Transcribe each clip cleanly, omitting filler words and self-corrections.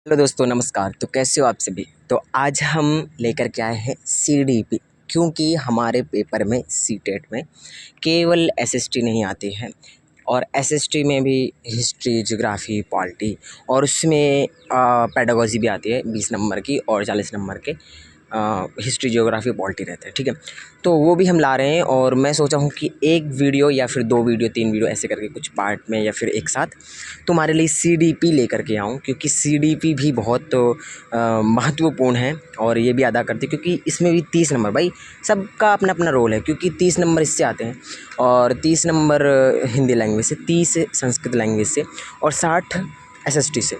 Hello दोस्तों, नमस्कार। तो कैसे हो आप सभी। तो आज हम लेकर के आए हैं सीडीपी, क्योंकि हमारे पेपर में सीटेट में केवल एसएसटी नहीं आती है और एसएसटी में भी हिस्ट्री, ज्योग्राफी, पॉलिटी और उसमें पेडागोजी भी आती है 20 नंबर की और 40 नंबर के हिस्ट्री, ज्योग्राफी, पॉलिटी रहते हैं। ठीक है, तो वो भी हम ला रहे हैं और मैं सोचा हूँ कि एक वीडियो या फिर 2 वीडियो 3 वीडियो ऐसे करके कुछ पार्ट में या फिर एक साथ तुम्हारे लिए सीडीपी लेकर के आऊँ, क्योंकि सीडीपी भी बहुत महत्वपूर्ण है और ये भी अदा करती है, क्योंकि इसमें भी 30 नंबर भाई सबका अपना अपना रोल है, क्योंकि 30 नंबर इससे आते हैं और 30 नंबर हिंदी लैंग्वेज से, 30 संस्कृत लैंग्वेज से और 60 एसएसटी से।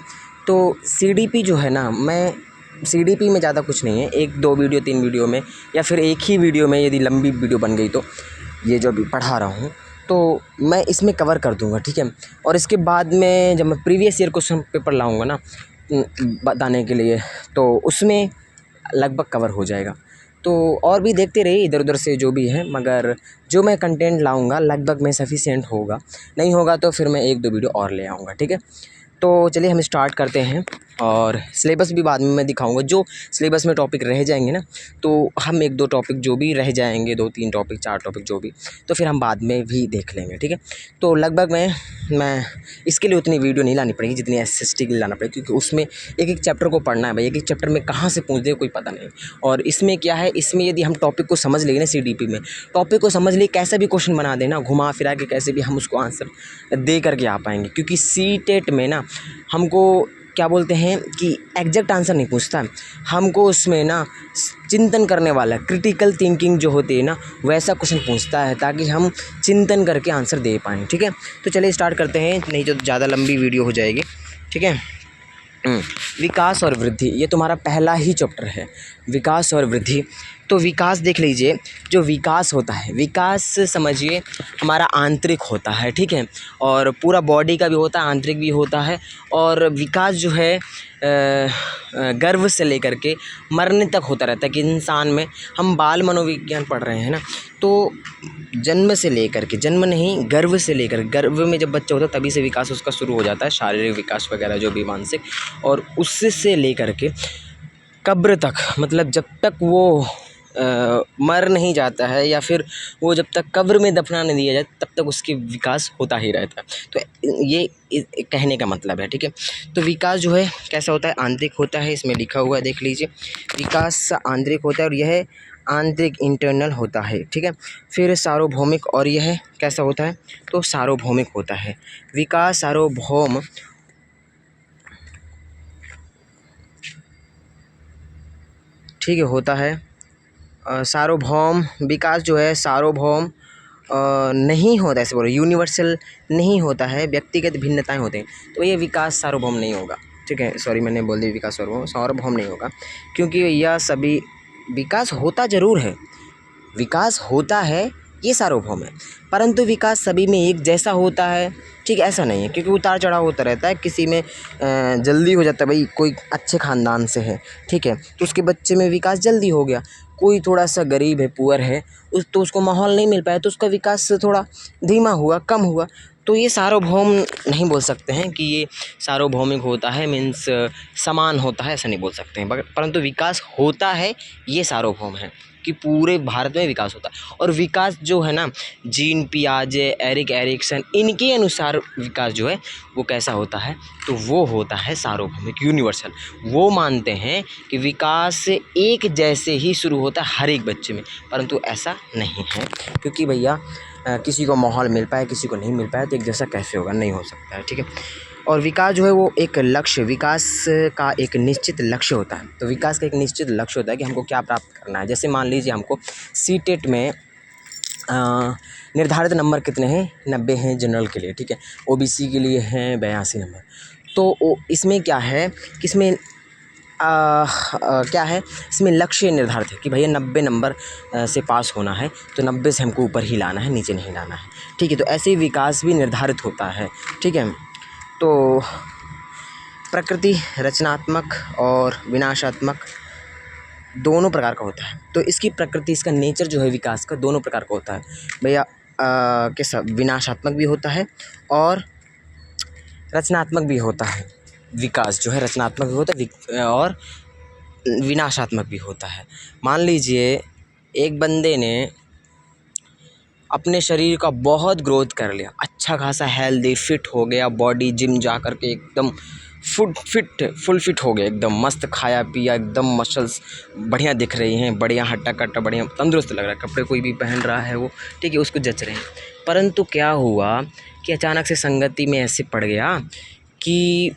तो सीडीपी जो है ना, मैं सीडीपी में ज़्यादा कुछ नहीं है, 1-2 वीडियो 3 वीडियो में या फिर एक ही वीडियो में यदि लंबी वीडियो बन गई तो ये जो अभी पढ़ा रहा हूँ तो मैं इसमें कवर कर दूँगा। ठीक है, और इसके बाद में जब मैं प्रीवियस ईयर क्वेश्चन पेपर लाऊँगा ना बताने के लिए, तो उसमें लगभग कवर हो जाएगा। तो और भी देखते रहिए इधर उधर से जो भी है, मगर जो मैं कंटेंट लाऊँगा लगभग में सफिशिएंट होगा। नहीं होगा तो फिर मैं 1-2 वीडियो और ले आऊँगा। ठीक है, तो चलिए हम स्टार्ट करते हैं और सिलेबस भी बाद में मैं दिखाऊंगा। जो सिलेबस में टॉपिक रह जाएंगे ना, तो हम 1-2 टॉपिक जो भी रह जाएंगे, 2-3 टॉपिक 4 टॉपिक जो भी, तो फिर हम बाद में भी देख लेंगे। ठीक है, तो लगभग मैं इसके लिए उतनी वीडियो नहीं लानी पड़ेगी जितनी एसएसटी के लिए लाना पड़ेगा, क्योंकि उसमें एक एक चैप्टर को पढ़ना है भाई। एक एक चैप्टर में कहाँ से पूछ दे कोई पता नहीं। और इसमें क्या है, इसमें यदि हम टॉपिक को समझ लेंगे ना, सीडीपी में टॉपिक को समझ लिए कैसा भी क्वेश्चन बना देना, घुमा फिरा के कैसे भी हम उसको आंसर दे करके आ पाएंगे। क्योंकि सीटेट में ना हमको क्या बोलते हैं कि एग्जैक्ट आंसर नहीं पूछता, हमको उसमें ना चिंतन करने वाला क्रिटिकल थिंकिंग जो होती है ना, वैसा क्वेश्चन पूछता है, ताकि हम चिंतन करके आंसर दे पाएँ। ठीक है, तो चलिए स्टार्ट करते हैं, नहीं तो ज़्यादा लंबी वीडियो हो जाएगी। ठीक है, विकास और वृद्धि, ये तुम्हारा पहला ही चैप्टर है, विकास और वृद्धि। तो विकास देख लीजिए, जो विकास होता है, विकास समझिए हमारा आंतरिक होता है। ठीक है, और पूरा बॉडी का भी होता है, आंतरिक भी होता है। और विकास जो है गर्भ से लेकर के मरने तक होता रहता है कि इंसान में, हम बाल मनोविज्ञान पढ़ रहे हैं ना, तो जन्म से लेकर के, जन्म नहीं गर्भ से लेकर, गर्भ में जब बच्चा होता है तभी से विकास उसका शुरू हो जाता है, शारीरिक विकास वगैरह जो भी मानसिक, और उससे लेकर के कब्र तक, मतलब जब तक वो मर नहीं जाता है या फिर वो जब तक कब्र में दफना नहीं दिया जाए तब तक उसकी विकास होता ही रहता है। तो ये कहने का मतलब है। ठीक है, तो विकास जो है कैसा होता है, आंतरिक होता है, इसमें लिखा हुआ है देख लीजिए, विकास आंतरिक होता है और यह आंतरिक इंटरनल होता है। ठीक है, फिर सार्वभौमिक, और यह कैसा होता है, तो सार्वभौमिक होता है। विकास सार्वभौम, ठीक है, होता है सार्वभौम। विकास जो है सार्वभौम नहीं होता, ऐसे बोलो यूनिवर्सल नहीं होता है, व्यक्तिगत भिन्नताएं होते हैं, तो ये विकास सार्वभौम नहीं होगा। ठीक है, सॉरी मैंने बोल दिया विकास सार्वभौम, सार्वभौम नहीं होगा, क्योंकि यह सभी, विकास होता ज़रूर है, विकास होता है, ये सार्वभौम है, परंतु विकास सभी में एक जैसा होता है। ठीक, ऐसा नहीं है, क्योंकि उतार चढ़ाव होता रहता है, किसी में जल्दी हो जाता है, भाई कोई अच्छे ख़ानदान से है, ठीक है, तो उसके बच्चे में विकास जल्दी हो गया। कोई थोड़ा सा गरीब है, पुअर है, तो उसको माहौल नहीं मिल पाया, तो उसका विकास थोड़ा धीमा हुआ, कम हुआ। तो ये सार्वभौम नहीं बोल सकते हैं कि ये सार्वभौमिक होता है, मीन्स समान होता है, ऐसा नहीं बोल सकते हैं, परंतु विकास होता है, ये सार्वभौम है कि पूरे भारत में विकास होता है। और विकास जो है ना, जीन पियाजे, एरिक एरिक्सन, इनके अनुसार विकास जो है वो कैसा होता है, तो वो होता है सार्वभौमिक, यूनिवर्सल। वो मानते हैं कि विकास एक जैसे ही शुरू होता है हर एक बच्चे में, परंतु ऐसा नहीं है, क्योंकि भैया किसी को माहौल मिल पाए, किसी को नहीं मिल पाया, तो एक जैसा कैसे होगा, नहीं हो सकता है। ठीक है, और विकास जो है वो एक लक्ष्य, विकास का एक निश्चित लक्ष्य होता है। तो विकास का एक निश्चित लक्ष्य होता है कि हमको क्या प्राप्त करना है। जैसे मान लीजिए हमको सीटेट में निर्धारित नंबर कितने हैं, 90 हैं जनरल के लिए। ठीक है, ओबीसी के लिए हैं 82 नंबर। तो इसमें क्या है कि इसमें क्या है, इसमें लक्ष्य निर्धारित है कि भैया 90 नंबर से पास होना है, तो 90 से हमको ऊपर ही लाना है, नीचे नहीं लाना है। ठीक है, तो ऐसे ही विकास भी निर्धारित होता है। ठीक है, तो प्रकृति रचनात्मक और विनाशात्मक दोनों प्रकार का होता है। तो इसकी प्रकृति, इसका नेचर जो है विकास का, दोनों प्रकार का होता है भैया। कैसा, विनाशात्मक भी होता है और रचनात्मक भी होता है। विकास जो है रचनात्मक भी होता है और विनाशात्मक भी होता है। मान लीजिए एक बंदे ने अपने शरीर का बहुत ग्रोथ कर लिया, अच्छा खासा हेल्दी फिट हो गया, बॉडी जिम जा कर के एकदम फुल फिट हो गया, एकदम मस्त खाया पिया, एकदम मसल्स बढ़िया दिख रही हैं, बढ़िया हट्टा कट्टा, बढ़िया तंदुरुस्त लग रहा है, कपड़े कोई भी पहन रहा है वो ठीक है, उसको जच रहे हैं। परंतु क्या हुआ कि अचानक से संगति में ऐसे पड़ गया कि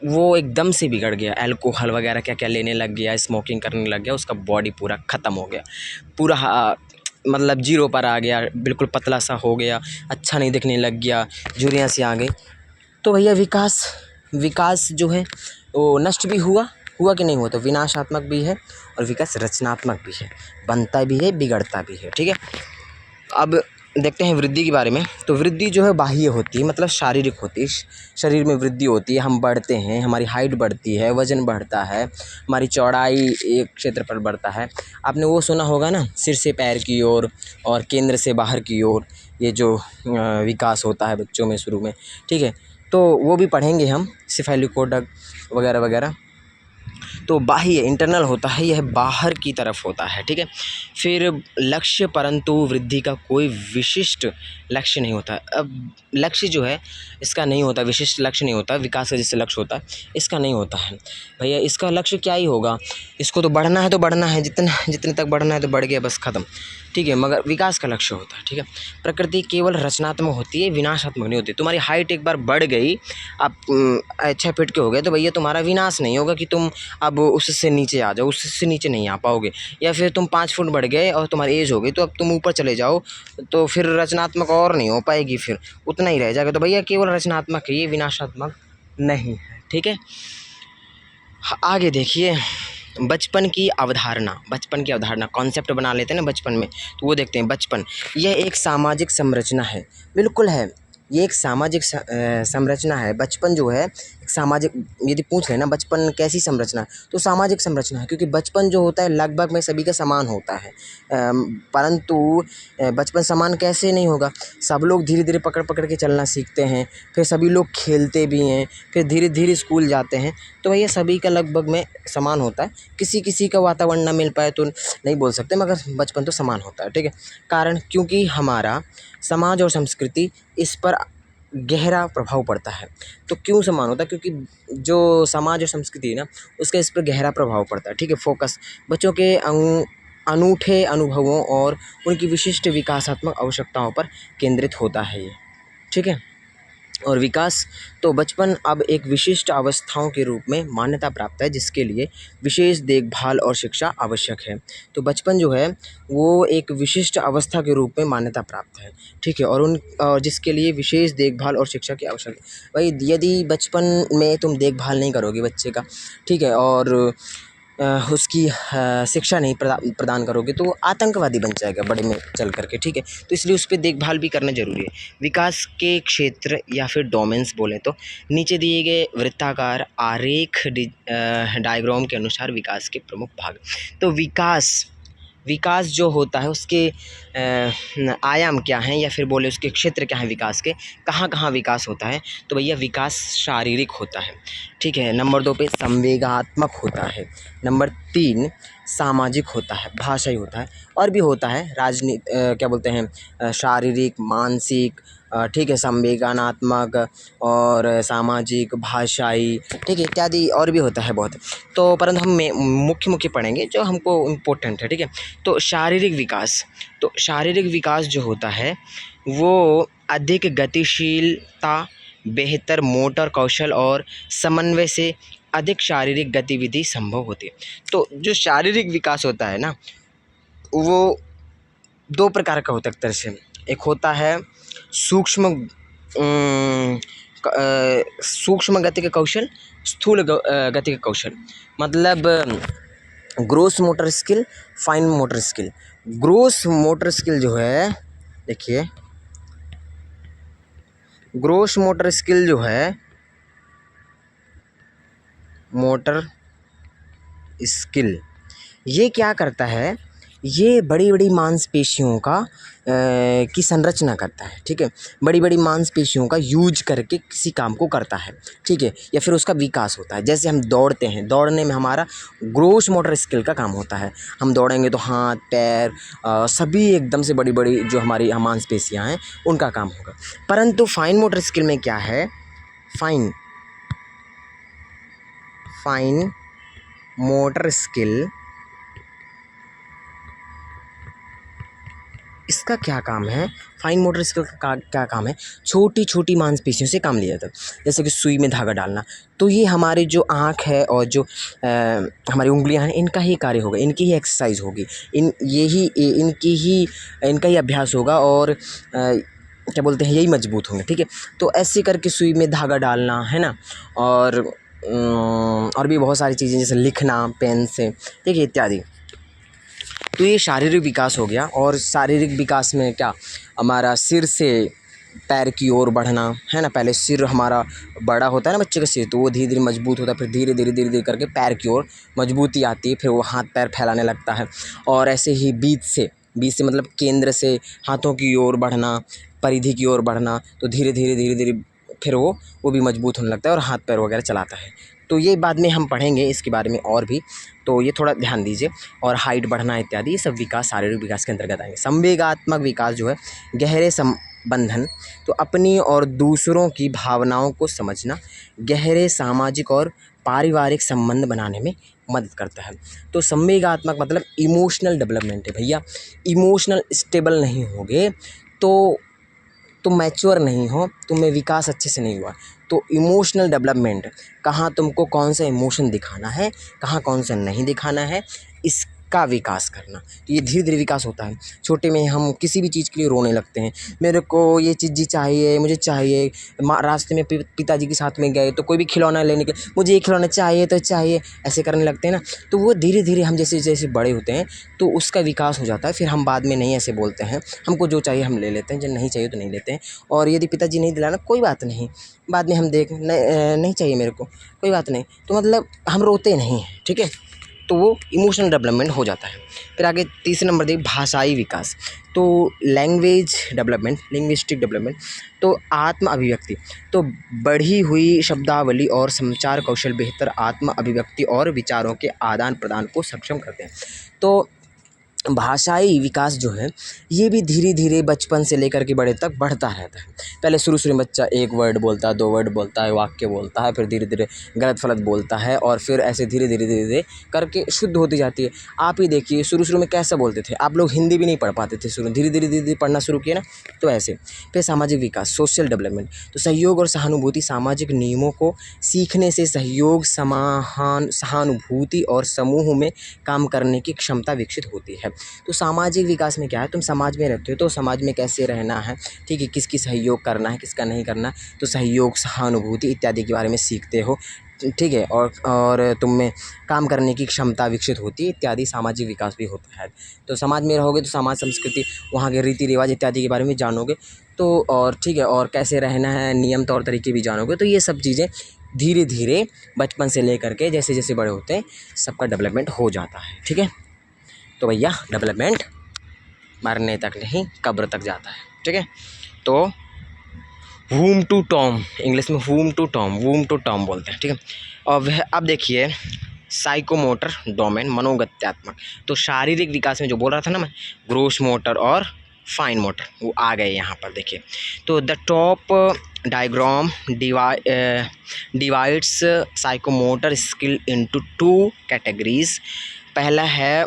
वो एकदम से बिगड़ गया, अल्कोहल वगैरह क्या क्या लेने लग गया, स्मोकिंग करने लग गया, उसका बॉडी पूरा ख़त्म हो गया, पूरा मतलब जीरो पर आ गया, बिल्कुल पतला सा हो गया, अच्छा नहीं दिखने लग गया, झुर्रियाँ सी आ गई। तो भैया विकास जो है वो नष्ट भी हुआ कि नहीं हुआ, तो विनाशात्मक भी है और विकास रचनात्मक भी है, बनता भी है, बिगड़ता भी है, ठीक है। अब देखते हैं वृद्धि के बारे में। तो वृद्धि जो है बाह्य होती है, मतलब शारीरिक होती है, शरीर में वृद्धि होती है, हम बढ़ते हैं, हमारी हाइट बढ़ती है, वज़न बढ़ता है, हमारी चौड़ाई एक क्षेत्र पर बढ़ता है। आपने वो सुना होगा ना, सिर से पैर की ओर और केंद्र से बाहर की ओर, ये जो विकास होता है बच्चों में शुरू में, ठीक है। तो वो भी पढ़ेंगे हम, सिफेलिकोडक वगैरह वगैरह। तो बाह्य इंटरनल होता है, यह बाहर की तरफ होता है, ठीक है। फिर लक्ष्य, परंतु वृद्धि का कोई विशिष्ट लक्ष्य नहीं होता। अब लक्ष्य जो है इसका नहीं होता, विशिष्ट लक्ष्य नहीं होता, विकास का जैसे लक्ष्य होता है इसका नहीं होता है भैया। इसका लक्ष्य क्या ही होगा, इसको तो बढ़ना है तो बढ़ना है, जितने तक बढ़ना है तो बढ़ गया, बस ख़त्म, ठीक है। मगर विकास का लक्ष्य होता है, ठीक है। प्रकृति केवल रचनात्मक होती है, विनाशात्मक नहीं होती। तुम्हारी हाइट एक बार बढ़ गई, आप 6 फीट के हो गए, तो भैया तुम्हारा विनाश नहीं होगा कि तुम अब उससे नीचे आ जाओ, उससे नीचे नहीं आ पाओगे। या फिर तुम 5 फुट बढ़ गए और तुम्हारी एज हो गई तो अब तुम ऊपर चले जाओ, तो फिर रचनात्मक और नहीं हो पाएगी, फिर उतना ही रह जाएगा। तो भैया केवल रचनात्मक है, ये विनाशात्मक नहीं है, ठीक है। आगे देखिए, बचपन की अवधारणा कॉन्सेप्ट बना लेते हैं ना बचपन में, तो वो देखते हैं। बचपन यह एक सामाजिक संरचना है, बिल्कुल है, ये एक सामाजिक संरचना है। बचपन जो है एक सामाजिक, यदि पूछ लेना बचपन कैसी संरचना है, तो सामाजिक संरचना है, क्योंकि बचपन जो होता है लगभग में सभी का समान होता है। परंतु बचपन समान कैसे नहीं होगा, सब लोग धीरे धीरे पकड़ पकड़ के चलना सीखते हैं, फिर सभी लोग खेलते भी हैं, फिर धीरे धीरे स्कूल जाते हैं, तो भैया सभी का लगभग में समान होता है। किसी किसी का वातावरण ना मिल पाए तो नहीं बोल सकते, मगर बचपन तो समान होता है, ठीक है। कारण, क्योंकि हमारा समाज और संस्कृति इस पर गहरा प्रभाव पड़ता है। तो क्यों समान होता है, क्योंकि जो समाज और संस्कृति है ना, उसका इस पर गहरा प्रभाव पड़ता है, ठीक है। फोकस बच्चों के अनूठे अनुभवों और उनकी विशिष्ट विकासात्मक आवश्यकताओं पर केंद्रित होता है ये, ठीक है। और विकास, तो बचपन अब एक विशिष्ट अवस्थाओं के रूप में मान्यता प्राप्त है, जिसके लिए विशेष देखभाल और शिक्षा आवश्यक है। तो बचपन जो है वो एक विशिष्ट अवस्था के रूप में मान्यता प्राप्त है, ठीक है। और जिसके लिए विशेष देखभाल और शिक्षा की आवश्यकता। भाई यदि बचपन में तुम देखभाल नहीं करोगे बच्चे का, ठीक है, और उसकी शिक्षा नहीं प्रदान करोगे, तो वो आतंकवादी बन जाएगा बड़े में चल करके, ठीक है। तो इसलिए उस पर देखभाल भी करना ज़रूरी है। विकास के क्षेत्र या फिर डोमेन्स बोले तो नीचे दिए गए वृत्ताकार आरेख डायग्राम के अनुसार विकास के प्रमुख भाग। तो विकास जो होता है उसके आयाम क्या हैं, या फिर बोले उसके क्षेत्र क्या हैं विकास के, कहाँ कहाँ विकास होता है। तो भैया विकास शारीरिक होता है, ठीक है। नंबर 2 पे संवेगात्मक होता है। नंबर 3 सामाजिक होता है, भाषाई होता है, और भी होता है क्या बोलते हैं, शारीरिक, मानसिक, ठीक है, संवेदनात्मक और सामाजिक, भाषाई, ठीक है, इत्यादि और भी होता है बहुत। तो परंतु हम मुख्य पढ़ेंगे जो हमको इम्पोर्टेंट है, ठीक है। तो शारीरिक विकास जो होता है वो अधिक गतिशीलता, बेहतर मोटर कौशल और समन्वय से अधिक शारीरिक गतिविधि संभव होती है। तो जो शारीरिक विकास होता है ना, वो 2 प्रकार का होता है एक तरह से। एक होता है सूक्ष्म गति का कौशल, स्थूल गति का कौशल, मतलब gross motor skill, fine motor skill. Gross motor skill जो है, देखिए ग्रोस मोटर स्किल जो है, मोटर स्किल ये क्या करता है ये बड़ी बड़ी मांसपेशियों का की संरचना करता है, ठीक है। बड़ी बड़ी मांसपेशियों का यूज करके किसी काम को करता है, ठीक है, या फिर उसका विकास होता है। जैसे हम दौड़ते हैं, दौड़ने में हमारा ग्रोस मोटर स्किल का काम होता है। हम दौड़ेंगे तो हाथ पैर सभी एकदम से बड़ी बड़ी जो हमारी मांसपेशियाँ हैं उनका काम होगा। परंतु फाइन मोटर स्किल में क्या है, फाइन मोटर स्किल, इसका क्या काम है, फाइन मोटर स्किल का क्या काम है, छोटी छोटी मांसपेशियों से काम लिया जाता है। जैसे कि सुई में धागा डालना, तो ये हमारी जो आँख है और जो हमारी उंगलियां हैं, इनका ही कार्य होगा, इनकी ही एक्सरसाइज होगी, इनका ही अभ्यास होगा और क्या बोलते हैं, यही मजबूत होंगे, ठीक है। तो ऐसे करके सुई में धागा डालना है ना, और भी बहुत सारी चीज़ें जैसे लिखना पेन से, ठीक है, इत्यादि। तो ये शारीरिक विकास हो गया। और शारीरिक विकास में क्या, हमारा सिर से पैर की ओर बढ़ना है ना। पहले सिर हमारा बड़ा होता है ना बच्चे का सिर, तो वो धीरे धीरे मजबूत होता है, फिर धीरे धीरे करके पैर की ओर मजबूती आती है, फिर वो हाथ पैर फैलाने लगता है। और ऐसे ही बीच से मतलब केंद्र से हाथों की ओर बढ़ना, परिधि की ओर बढ़ना, तो धीरे धीरे फिर वो भी मजबूत होने लगता है और हाथ पैर वगैरह चलाता है। तो ये बाद में हम पढ़ेंगे इसके बारे में और भी, तो ये थोड़ा ध्यान दीजिए। और हाइट बढ़ना इत्यादि, ये सब विकास शारीरिक विकास के अंतर्गत आएंगे। संवेगात्मक विकास जो है, गहरे संबंधन, तो अपनी और दूसरों की भावनाओं को समझना, गहरे सामाजिक और पारिवारिक संबंध बनाने में मदद करता है। तो संवेगात्मक मतलब इमोशनल डेवलपमेंट है भैया। इमोशनल स्टेबल नहीं होगे तो तुम मैच्योर नहीं हो, तुम्हें विकास अच्छे से नहीं हुआ। तो इमोशनल डेवलपमेंट, कहाँ तुमको कौन सा इमोशन दिखाना है, कहाँ कौन सा नहीं दिखाना है, इसका विकास करना। तो ये धीरे धीरे विकास होता है। छोटे में हम किसी भी चीज़ के लिए रोने लगते हैं, मेरे को ये चीज़ जी चाहिए, मुझे चाहिए। रास्ते में पिताजी के साथ में गए तो कोई भी खिलौना लेने के, मुझे ये खिलौना चाहिए तो चाहिए, ऐसे करने लगते हैं ना। तो वो धीरे धीरे हम जैसे जैसे बड़े होते हैं तो उसका विकास हो जाता है। फिर हम बाद में नहीं ऐसे बोलते हैं, हमको जो चाहिए हम ले लेते हैं, जो नहीं चाहिए तो नहीं लेते हैं। और यदि पिताजी नहीं दिलाना, कोई बात नहीं, बाद में हम नहीं चाहिए मेरे को, कोई बात नहीं, तो मतलब हम रोते नहीं हैं, ठीक है। तो वो इमोशनल डेवलपमेंट हो जाता है। फिर आगे तीसरे नंबर देखिए, भाषाई विकास, तो लैंग्वेज डेवलपमेंट, लिंग्विस्टिक डेवलपमेंट, तो आत्म अभिव्यक्ति, तो बढ़ी हुई शब्दावली और संचार कौशल बेहतर आत्म अभिव्यक्ति और विचारों के आदान प्रदान को सक्षम करते हैं। तो भाषाई विकास जो है, ये भी धीरे धीरे बचपन से लेकर के बड़े तक बढ़ता रहता है। पहले शुरू में बच्चा एक वर्ड बोलता है, 2 वर्ड बोलता है, वाक्य बोलता है, फिर धीरे धीरे गलत फलत बोलता है, और फिर ऐसे धीरे धीरे करके शुद्ध होती जाती है। आप ही देखिए, शुरू में कैसे बोलते थे आप लोग, हिंदी भी नहीं पढ़ पाते थे शुरू, धीरे धीरे पढ़ना शुरू किया ना, तो ऐसे। फिर सामाजिक विकास, सोशल डेवलपमेंट, तो सहयोग और सहानुभूति, सामाजिक नियमों को सीखने से सहयोग, सहानुभूति और समूह में काम करने की क्षमता विकसित होती है। तो सामाजिक विकास में क्या है, तुम समाज में रहते हो तो समाज में कैसे रहना है, ठीक है, किसकी सहयोग करना है, किसका नहीं करना, तो सहयोग, सहानुभूति इत्यादि के बारे में सीखते हो, ठीक है। और तुम में काम करने की क्षमता विकसित होती है इत्यादि, सामाजिक विकास भी होता है। तो समाज में रहोगे तो समाज, संस्कृति, वहाँ के रीति रिवाज इत्यादि के बारे में जानोगे, तो और ठीक है, और कैसे रहना है, नियम तौर तरीके भी जानोगे। तो ये सब चीज़ें धीरे धीरे बचपन से लेकर के जैसे जैसे बड़े होते हैं सबका डेवलपमेंट हो जाता है, ठीक है। तो भैया डेवलपमेंट मरने तक नहीं, कब्र तक जाता है, ठीक है। तो वूम टू टॉम, इंग्लिश में वूम टू टॉम बोलते हैं, ठीक है। और वह अब देखिए, साइकोमोटर डोमेन, मनोगत्यात्मक, तो शारीरिक विकास में जो बोल रहा था ना मैं, ग्रोस मोटर और फाइन मोटर, वो आ गए यहाँ पर देखिए। तो the top diagram divides psychomotor skill into 2 categories. पहला है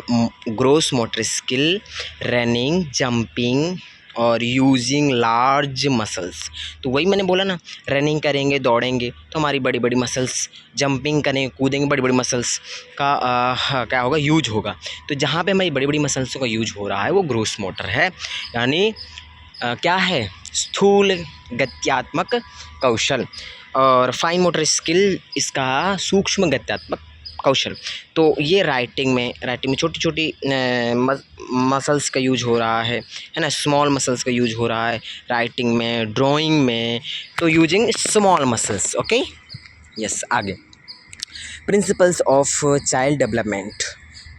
gross motor skill, running, jumping और यूजिंग लार्ज मसल्स। तो वही मैंने बोला ना, रनिंग करेंगे, दौड़ेंगे तो हमारी बड़ी बड़ी मसल्स, जंपिंग करेंगे, कूदेंगे, बड़ी बड़ी मसल्स का क्या होगा, यूज होगा। तो जहाँ पे हमारी बड़ी बड़ी मसल्सों का यूज हो रहा है वो ग्रोस मोटर है, यानी क्या है, स्थूल गत्यात्मक कौशल। और फाइन मोटर स्किल इसका सूक्ष्म गत्यात्मक कौशल। तो ये राइटिंग में छोटी छोटी मसल्स का यूज हो रहा है ना, स्मॉल मसल्स का यूज हो रहा है राइटिंग में, ड्राइंग में, तो using small muscles, okay. Yes, आगे प्रिंसिपल्स ऑफ चाइल्ड डेवलपमेंट,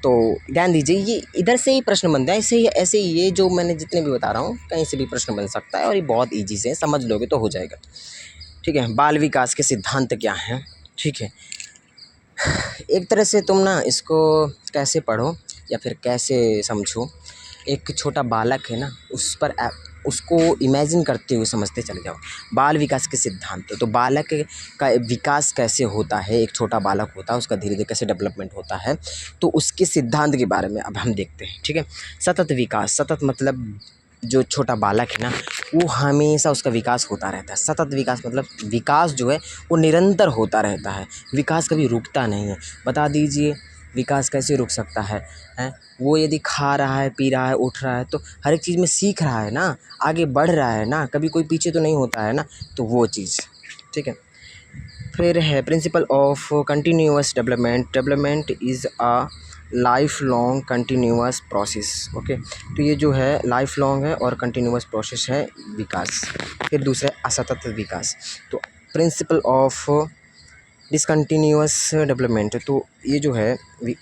तो ध्यान दीजिए, ये इधर से ही प्रश्न बनता है, ऐसे ही ये जो मैंने जितने भी बता रहा हूँ कहीं से भी प्रश्न बन सकता है और ये बहुत ईजी से समझ लोगे तो हो जाएगा। ठीक है, बाल विकास के सिद्धांत क्या हैं? ठीक है, एक तरह से तुम ना इसको कैसे पढ़ो या फिर कैसे समझो, एक छोटा बालक है ना, उसको इमेजिन करते हुए समझते चले जाओ। बाल विकास के सिद्धांत, तो बालक का विकास कैसे होता है, एक छोटा बालक होता है उसका धीरे धीरे कैसे डेवलपमेंट होता है, तो उसके सिद्धांत के बारे में अब हम देखते हैं। ठीक है, सतत विकास, सतत मतलब जो छोटा बालक है ना वो हमेशा उसका विकास होता रहता है। सतत विकास मतलब विकास जो है वो निरंतर होता रहता है, विकास कभी रुकता नहीं है। बता दीजिए विकास कैसे रुक सकता है? हैं, वो यदि खा रहा है, पी रहा है, उठ रहा है तो हर एक चीज़ में सीख रहा है ना, आगे बढ़ रहा है ना, कभी कोई पीछे तो नहीं होता है ना, तो वो चीज़। ठीक है, फिर है principle of continuous development, development is a life long continuous process. Okay, तो ये जो है लाइफ लॉन्ग है और कंटिन्यूअस प्रोसेस है विकास। फिर दूसरा है असतत विकास, तो प्रिंसिपल ऑफ डिसकंटिन्यूअस डेवलपमेंट, तो ये जो है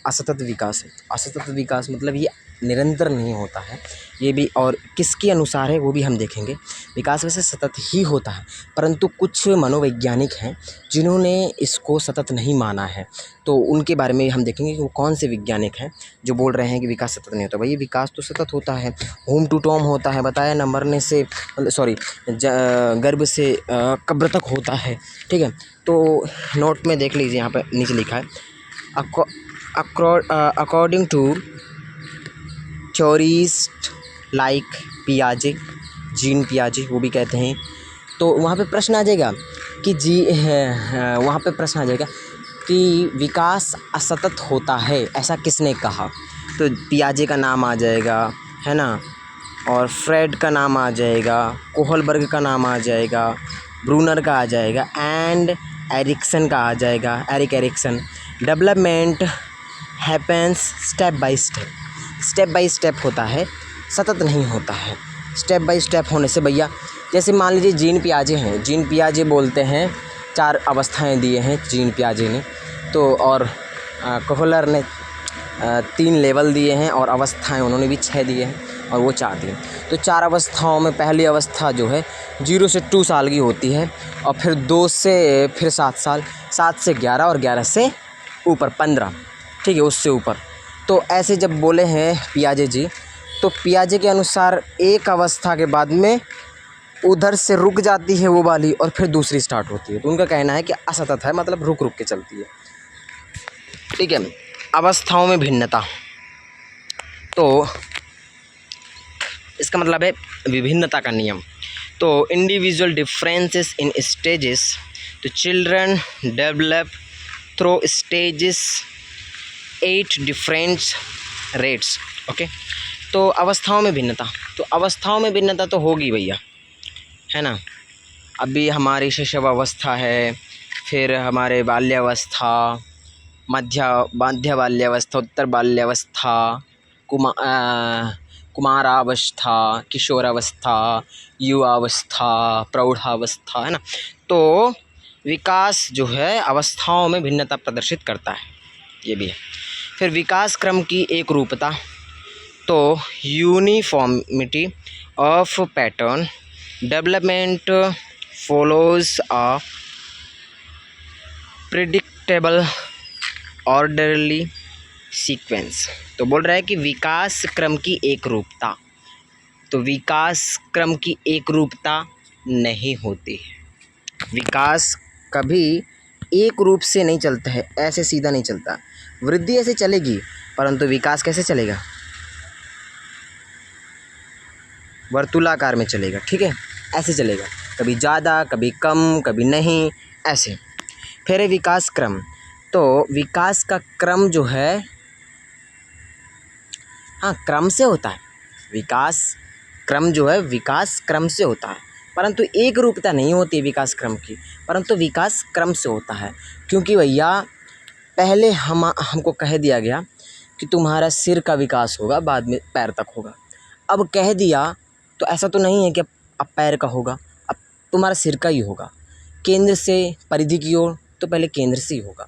असतत विकास है। असतत विकास मतलब ये निरंतर नहीं होता है, ये भी, और किसके अनुसार है वो भी हम देखेंगे। विकास वैसे सतत ही होता है, परंतु कुछ मनोवैज्ञानिक हैं जिन्होंने इसको सतत नहीं माना है, तो उनके बारे में हम देखेंगे कि वो कौन से वैज्ञानिक हैं जो बोल रहे हैं कि विकास सतत नहीं होता। भाई विकास तो सतत होता है, होम टू टॉम होता है, बताया ना, मरने से सॉरी गर्भ से कब्र तक होता है। ठीक है, तो नोट में देख लीजिए, यहाँ पर नीचे लिखा है अकॉर्डिंग टू थ्योरीस्ट लाइक पियाजे, जीन पियाजे वो भी कहते हैं, तो वहाँ पे प्रश्न आ जाएगा कि वहाँ पे प्रश्न आ जाएगा कि विकास असतत होता है ऐसा किसने कहा, तो पियाजे का नाम आ जाएगा, है ना, और फ्रेड का नाम आ जाएगा, कोहलबर्ग का नाम आ जाएगा, ब्रूनर का आ जाएगा, एंड एरिक्सन का आ जाएगा, Erik Erikson. Development happens step by step, step by step होता है, सतत नहीं होता है। स्टेप बाय स्टेप होने से भैया, जैसे मान लीजिए जीन पियाजे हैं, जीन पियाजे बोलते हैं 4 अवस्थाएं दिए हैं जीन पियाजे ने, तो और कोहलर ने 3 लेवल दिए हैं और अवस्थाएं उन्होंने भी 6 दिए हैं और वो 4 दिए। तो 4 अवस्थाओं में पहली अवस्था जो है 0 से 2 साल की होती है, और फिर 2 से फिर 7 साल, 7 से 11 और 11 से ऊपर 15। ठीक है, उससे ऊपर। तो ऐसे जब बोले हैं पियाजे जी, तो पियाजे के अनुसार एक अवस्था के बाद में उधर से रुक जाती है वो वाली और फिर दूसरी स्टार्ट होती है, तो उनका कहना है कि असतत है, मतलब रुक रुक के चलती है। ठीक है, अवस्थाओं में भिन्नता, तो इसका मतलब है विभिन्नता का नियम। तो इंडिविजुअल डिफरेंसेस इन स्टेजेस, तो children develop through stages 8 different rates. Okay, तो अवस्थाओं में भिन्नता, तो अवस्थाओं में भिन्नता तो होगी भैया, है ना। अभी हमारी शैशव अवस्था है, फिर हमारे बाल्यावस्था, मध्य बाल्यावस्था, उत्तर बाल्यावस्था, कुमारावस्था, किशोरावस्था, युवावस्था, प्रौढ़ावस्था, है ना। तो विकास जो है अवस्थाओं में भिन्नता प्रदर्शित करता है, ये भी है। फिर विकास क्रम की एक रूपता, तो uniformity of pattern, development follows a predictable orderly sequence. तो बोल रहा है कि विकास क्रम की एक रूपता, तो विकास क्रम की एक रूपता नहीं होती है, विकास कभी एक रूप से नहीं चलता है, ऐसे सीधा नहीं चलता। वृद्धि ऐसे चलेगी, परंतु विकास कैसे चलेगा? वर्तुलाकार में चलेगा। ठीक है, ऐसे चलेगा, कभी ज़्यादा, कभी कम, कभी नहीं, ऐसे। फिर है विकास क्रम, तो विकास का क्रम जो है, हाँ, क्रम से होता है। विकास क्रम जो है विकास क्रम से होता है, परंतु एक रूपता नहीं होती विकास क्रम की, परंतु विकास क्रम से होता है। क्योंकि भैया पहले हमको कह दिया गया कि तुम्हारा सिर का विकास होगा, बाद में पैर तक होगा। अब कह दिया तो ऐसा तो नहीं है कि अब पैर का होगा, अब तुम्हारा सिर का ही होगा। केंद्र से परिधि की ओर, तो पहले केंद्र से ही होगा।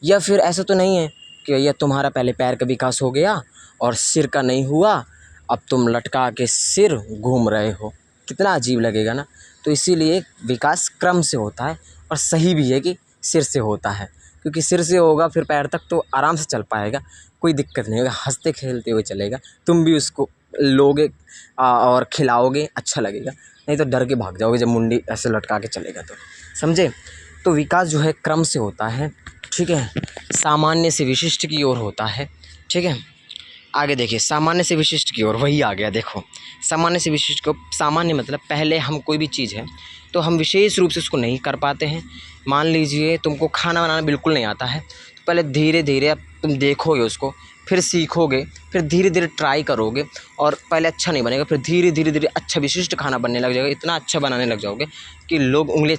या फिर ऐसा तो नहीं है कि भैया तुम्हारा पहले पैर का विकास हो गया और सिर का नहीं हुआ, अब तुम लटका के सिर घूम रहे हो, कितना अजीब लगेगा ना। तो इसीलिए विकास क्रम से होता है और सही भी है कि सिर से होता है, क्योंकि सिर से होगा फिर पैर तक तो आराम से चल पाएगा, कोई दिक्कत नहीं होगा, हंसते खेलते हुए चलेगा, तुम भी उसको लोगे और खिलाओगे, अच्छा लगेगा। नहीं तो डर के भाग जाओगे जब मुंडी ऐसे लटका के चलेगा तो, समझे। तो विकास जो है क्रम से होता है, ठीक है, सामान्य से विशिष्ट की ओर होता है, ठीक है। आगे देखिए, सामान्य से विशिष्ट की ओर, वही आ गया देखो, सामान्य से विशिष्ट को, सामान्य मतलब पहले हम कोई भी चीज़ है तो हम विशेष रूप से उसको नहीं कर पाते हैं। मान लीजिए तुमको खाना बनाना बिल्कुल नहीं आता है, तो पहले धीरे धीरे अब तुम देखोगे उसको, फिर सीखोगे, फिर धीरे धीरे ट्राई करोगे और पहले अच्छा नहीं बनेगा, फिर धीरे धीरे धीरे अच्छा विशिष्ट खाना बनने लग जाएगा, इतना अच्छा बनाने लग जाओगे कि लोग उंगलियाँ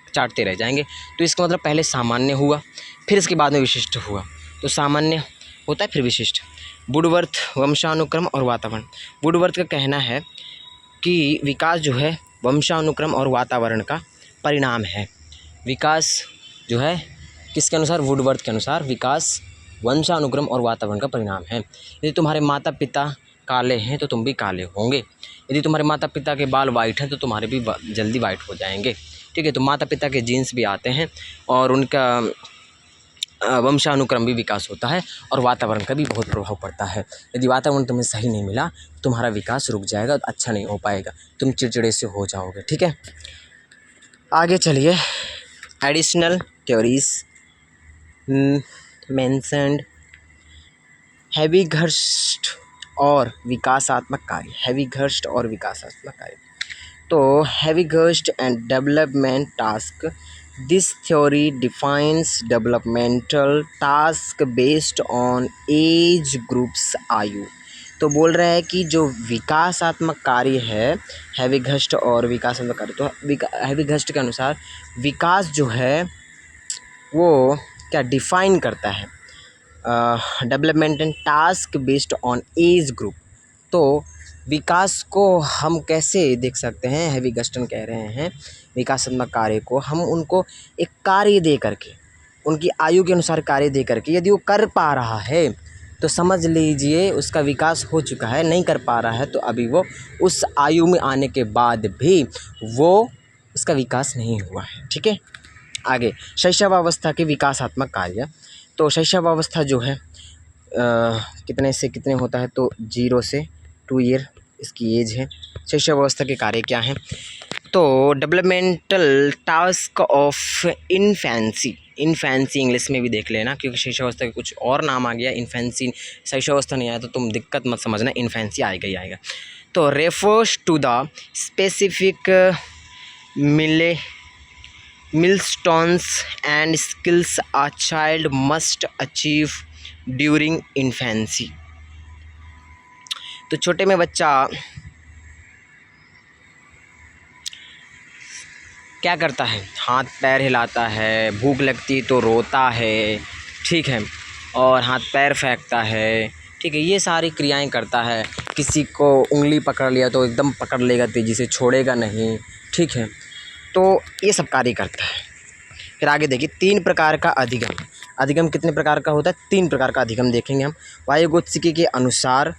चाटते रह जाएंगे। तो इसका मतलब पहले सामान्य हुआ, फिर इसके बाद में विशिष्ट हुआ। तो सामान्य होता है फिर विशिष्ट। वुडवर्थ, वंशानुक्रम और वातावरण। वुडवर्थ का कहना है कि विकास जो है वंशानुक्रम और वातावरण का परिणाम है। विकास जो है किसके अनुसार? वुडवर्थ के अनुसार विकास वंशानुक्रम और वातावरण का परिणाम है। यदि तुम्हारे माता पिता काले हैं तो तुम भी काले होंगे, यदि तुम्हारे माता पिता के बाल वाइट हैं तो तुम्हारे भी जल्दी वाइट हो जाएंगे, ठीक है। तो माता पिता के जीन्स भी आते हैं और उनका वंशानुक्रम भी विकास होता है और वातावरण का भी बहुत प्रभाव पड़ता है। यदि वातावरण तुम्हें सही नहीं मिला, तुम्हारा विकास रुक जाएगा, अच्छा नहीं हो पाएगा, तुम चिड़चिड़े से हो जाओगे, ठीक है। आगे चलिए, एडिशनल थ्योरीज मेंशन्ड, हैविघर्स्ट और विकासात्मक कार्य। हैविघर्स्ट और विकासात्मक कार्य, तो Havighurst and development task. This theory defines developmental task based on age groups, आयु। तो बोल रहा है कि जो विकासात्मक कार्य है, हैविघर्स्ट और विकासात्मक कार्य, तो हैविघर्स्ट के अनुसार विकास जो है वो क्या डिफाइन करता है? Development and task based on age group. तो विकास को हम कैसे देख सकते हैं? हैविगस्टन कह रहे हैं विकासात्मक कार्य को हम उनको एक कार्य दे करके, उनकी आयु के अनुसार कार्य दे करके, यदि वो कर पा रहा है तो समझ लीजिए उसका विकास हो चुका है, नहीं कर पा रहा है तो अभी वो उस आयु में आने के बाद भी वो उसका विकास नहीं हुआ है, ठीक है। आगे, शैशवावस्था के विकासात्मक कार्य। तो शैशवावस्था जो है कितने से कितने होता है? तो 0 से 2 ईयर इसकी एज है। शैशवावस्था के कार्य क्या हैं? तो developmental task of infancy. Infancy English में भी देख लेना, क्योंकि शैशवावस्था के कुछ और नाम आ गया, इन्फेंसी शैशवावस्था नहीं आया तो तुम दिक्कत मत समझना, इन्फेंसी आएगा ही आएगा। तो refers to the specific milestones and skills a child must achieve during infancy. तो छोटे में बच्चा क्या करता है? हाथ पैर हिलाता है, भूख लगती तो रोता है, ठीक है, और हाथ पैर फेंकता है, ठीक है, ये सारी क्रियाएं करता है। किसी को उंगली पकड़ लिया तो एकदम पकड़ लेगा तेजी से, छोड़ेगा नहीं, ठीक है। तो ये सब कार्य करता है। फिर आगे देखिए, 3 प्रकार का अधिगम। अधिगम कितने प्रकार का होता है? 3 प्रकार का अधिगम देखेंगे हम। वायुगोत्सिकी के अनुसार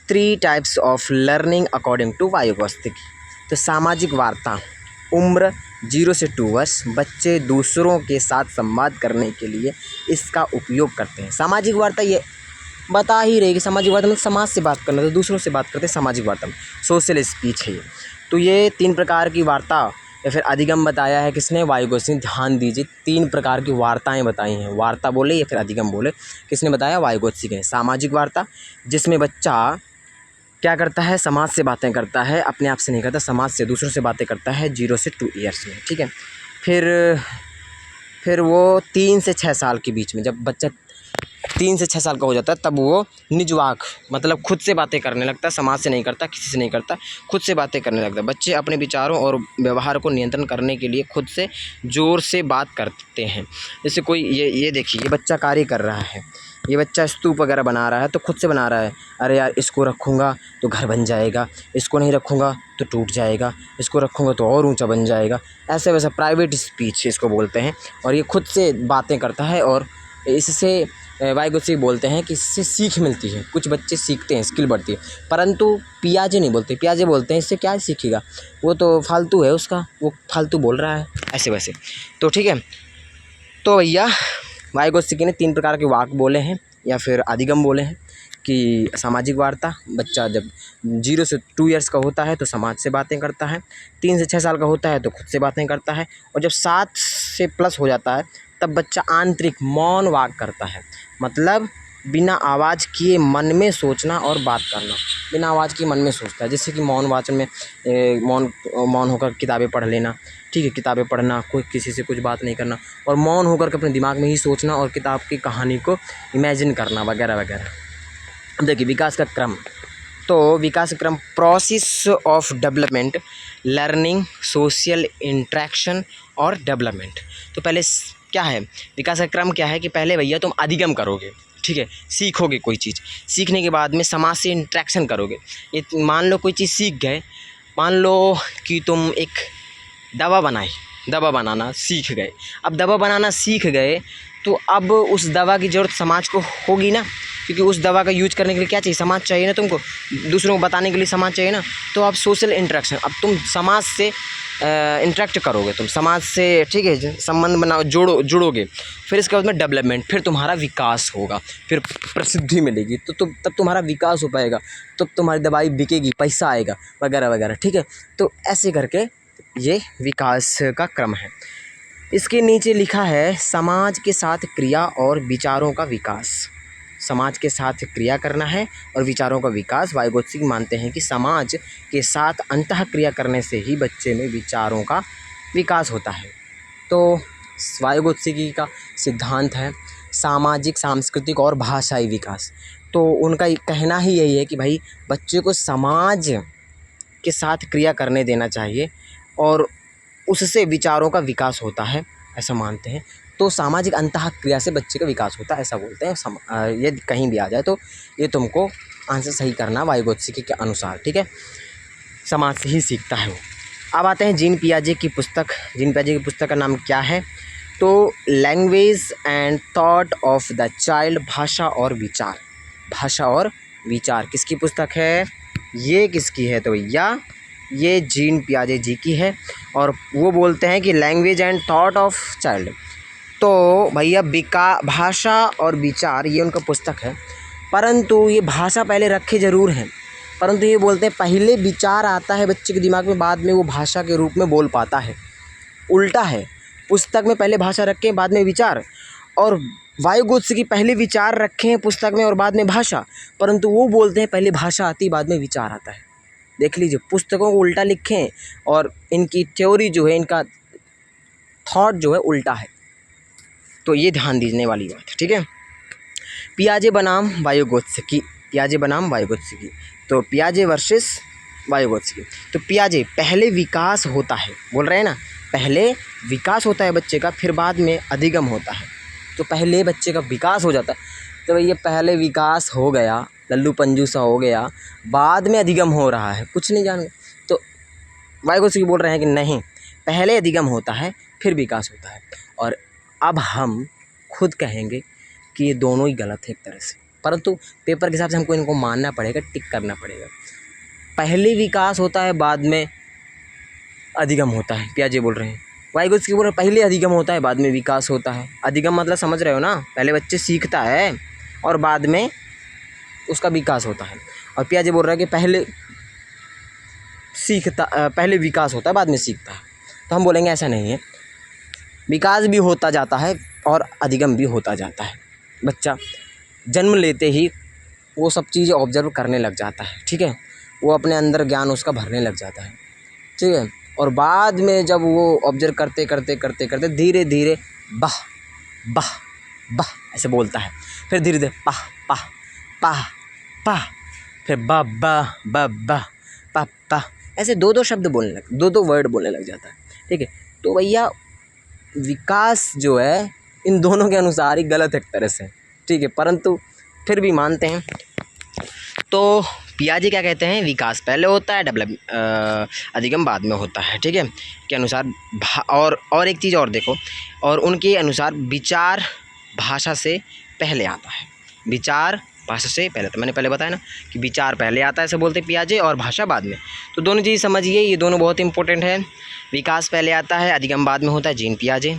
3 types of learning according to Vygotsky. तो सामाजिक वार्ता, उम्र 0 से 2 वर्ष, बच्चे दूसरों के साथ संवाद करने के लिए इसका उपयोग करते हैं। सामाजिक वार्ता ये बता ही रहेगी, सामाजिक वार्ता मतलब समाज से बात करना, तो दूसरों से बात करते हैं सामाजिक वार्ता में, सोशल स्पीच है ये। तो ये 3 प्रकार की वार्ता या फिर अधिगम बताया है किसने? वायुगोत्सिकी। ध्यान दीजिए, 3 प्रकार की वार्ताएं बताई हैं, वार्ता बोले या फिर अधिगम बोले, किसने बताया? वायुगोत्सिकी ने। सामाजिक वार्ता जिसमें बच्चा क्या करता है? समाज से बातें करता है, अपने आप से नहीं करता, समाज से, दूसरों से बातें करता है 0 से 2 ईयर्स में, ठीक है। फिर वो 3 से 6 साल के बीच में, जब बच्चा 3 से 6 साल का हो जाता है तब वो निजवाक मतलब खुद से बातें करने लगता है, समाज से नहीं करता, किसी से नहीं करता, खुद से बातें करने लगता है। बच्चे अपने विचारों और व्यवहार को नियंत्रण करने के लिए खुद से ज़ोर से बात करते हैं। जैसे कोई ये देखिए, ये बच्चा कार्य कर रहा है, ये बच्चा स्तूप वगैरह बना रहा है तो खुद से बना रहा है, अरे यार इसको रखूँगा तो घर बन जाएगा, इसको नहीं रखूँगा तो टूट जाएगा, इसको रखूँगा तो और ऊंचा बन जाएगा, ऐसे वैसा प्राइवेट स्पीच इसको बोलते हैं। और ये खुद से बातें करता है और इससे वाइगोत्स्की बोलते हैं कि इससे सीख मिलती है, कुछ बच्चे सीखते हैं, स्किल बढ़ती है। परंतु पियाजे नहीं बोलते, पियाजे बोलते हैं इससे क्या सीखेगा, वो तो फालतू है उसका, वो फालतू बोल रहा है, ऐसे वैसे। तो ठीक है, तो भैया वाइगोत्स्की ने 3 प्रकार के वाक्य बोले हैं या फिर अधिगम बोले हैं कि सामाजिक वार्ता, बच्चा जब 0 से 2 ईयर्स का होता है तो समाज से बातें करता है, 3 से 6 साल का होता है तो खुद से बातें करता है, और जब 7 से प्लस हो जाता है तब बच्चा आंतरिक मौन वाक करता है, मतलब बिना आवाज़ किए मन में सोचना और बात करना। बिना आवाज़ किए मन में सोचता है, जैसे कि मौन वाचन में मौन होकर किताबें पढ़ लेना, ठीक है, किताबें पढ़ना, कोई किसी से कुछ बात नहीं करना, और मौन होकर के अपने दिमाग में ही सोचना और किताब की कहानी को इमेजिन करना वगैरह वगैरह। अब देखिए विकास का क्रम, तो विकास का क्रम process of development, learning, social interaction और डेवलपमेंट। तो पहले क्या है विकास का क्रम, क्या है कि पहले भैया तुम अधिगम करोगे, ठीक है, सीखोगे कोई चीज़, सीखने के बाद में समाज से इंट्रैक्शन करोगे। ये मान लो कोई चीज़ सीख गए, मान लो कि तुम एक दवा बनाई, दवा बनाना सीख गए। अब दवा बनाना सीख गए तो अब उस दवा की ज़रूरत समाज को होगी ना, क्योंकि उस दवा का यूज करने के लिए क्या चाहिए, समाज चाहिए ना तुमको, दूसरों को बताने के लिए समाज चाहिए ना। तो अब सोशल इंटरेक्शन, अब तुम समाज से इंटरेक्ट करोगे, तुम समाज से, ठीक है, संबंध बनाओ, जुड़ोगे। फिर इसके बाद में डेवलपमेंट, फिर तुम्हारा विकास होगा, फिर प्रसिद्धि मिलेगी, तो तब तुम्हारा विकास हो पाएगा, तब तुम्हारी दवाई बिकेगी, पैसा आएगा वगैरह वगैरह, ठीक है। तो ऐसे करके ये विकास का क्रम है। इसके नीचे लिखा है समाज के साथ क्रिया और विचारों का विकास। समाज के साथ क्रिया करना है और विचारों का विकास। वाइगोत्स्की मानते हैं कि समाज के साथ अंतः क्रिया करने से ही बच्चे में विचारों का विकास होता है। तो वाइगोत्स्की का सिद्धांत है सामाजिक, सांस्कृतिक और भाषाई विकास। तो उनका कहना ही यही है कि भाई बच्चे को समाज के साथ क्रिया करने देना चाहिए और उससे विचारों का विकास होता है, ऐसा मानते हैं। तो सामाजिक अंतः क्रिया से बच्चे का विकास होता है, ऐसा बोलते हैं। ये कहीं भी आ जाए तो ये तुमको आंसर सही करना वाइगोत्स्की के अनुसार, ठीक है, समाज से ही सीखता है वो। अब आते हैं जीन पियाजे की पुस्तक। जीन पियाजे की पुस्तक का नाम क्या है, तो language and thought of the child, भाषा और विचार। भाषा और विचार किसकी पुस्तक है, ये किसकी है, तो भैया ये जीन पियाजे जी की है। और वो बोलते हैं कि language and thought of child, तो भैया भाषा और विचार ये उनका पुस्तक है। परंतु ये भाषा पहले रखे ज़रूर हैं, परंतु ये बोलते हैं पहले विचार आता है बच्चे के दिमाग में, बाद में वो भाषा के रूप में बोल पाता है। उल्टा है, पुस्तक में पहले भाषा रखें बाद में विचार, और वाइगोत्स्की पहले विचार रखे हैं पुस्तक में और बाद में भाषा, परंतु वो बोलते हैं पहले भाषा आती है बाद में विचार आता है। देख लीजिए, पुस्तकों को उल्टा लिखें और इनकी थ्योरी जो है, इनका थॉट जो है उल्टा है। तो ये ध्यान देने वाली बात है, ठीक है। पियाजे बनाम वाइगोत्स्की, पियाजे बनाम वाइगोत्स्की, तो पियाजे वर्सेस वाइगोत्स्की। तो पियाजे पहले विकास होता है, बोल रहे हैं ना, पहले विकास होता है बच्चे का, फिर बाद में अधिगम होता है। तो पहले बच्चे का विकास हो जाता है, तो ये पहले विकास हो गया, लल्लू पंजू सा हो गया, बाद में अधिगम हो रहा है, कुछ नहीं जान। तो वाइगोत्स्की बोल रहे हैं कि नहीं, पहले अधिगम होता है फिर विकास होता है। और अब हम खुद कहेंगे कि ये दोनों ही गलत है एक तरह से, परंतु पेपर के हिसाब से हमको इनको मानना पड़ेगा, टिक करना पड़ेगा। पहले विकास होता है बाद में अधिगम होता है, पियाजे बोल रहे हैं। वाइगोत्स्की बोल रहे हैं पहले अधिगम होता है बाद में विकास होता है। अधिगम मतलब समझ रहे हो ना, पहले बच्चे सीखता है और बाद में उसका विकास होता है। और पियाजे बोल रहा है कि पहले विकास होता है बाद में सीखता है। तो हम बोलेंगे ऐसा नहीं है, विकास भी होता जाता है और अधिगम भी होता जाता है। बच्चा जन्म लेते ही वो सब चीज़ें ऑब्जर्व करने लग जाता है, ठीक है, वो अपने अंदर ज्ञान उसका भरने लग जाता है, ठीक है। और बाद में जब वो ऑब्जर्व करते करते करते करते धीरे धीरे बाह बाह बाह ऐसे बोलता है, फिर धीरे धीरे पाह पाह पाह पाह, फिर बा बा बा बा पा पा, ऐसे दो शब्द बोलने लग, दो वर्ड बोलने लग जाता है, ठीक है। तो भैया विकास जो है इन दोनों के अनुसार ही गलत है एक तरह से, ठीक है, परंतु फिर भी मानते हैं। तो पियाजे क्या कहते हैं, विकास पहले होता है, अधिगम बाद में होता है, ठीक है, के अनुसार। और एक चीज़ और देखो, और उनके अनुसार विचार भाषा से पहले आता है। विचार भाषा से पहले, तो मैंने पहले बताया ना कि विचार पहले आता है, ऐसे बोलते पियाजे, और भाषा बाद में। तो दोनों चीज़ समझिए, ये दोनों बहुत इंपॉर्टेंट है। विकास पहले आता है, अधिगम बाद में होता है, जीन पियाजे।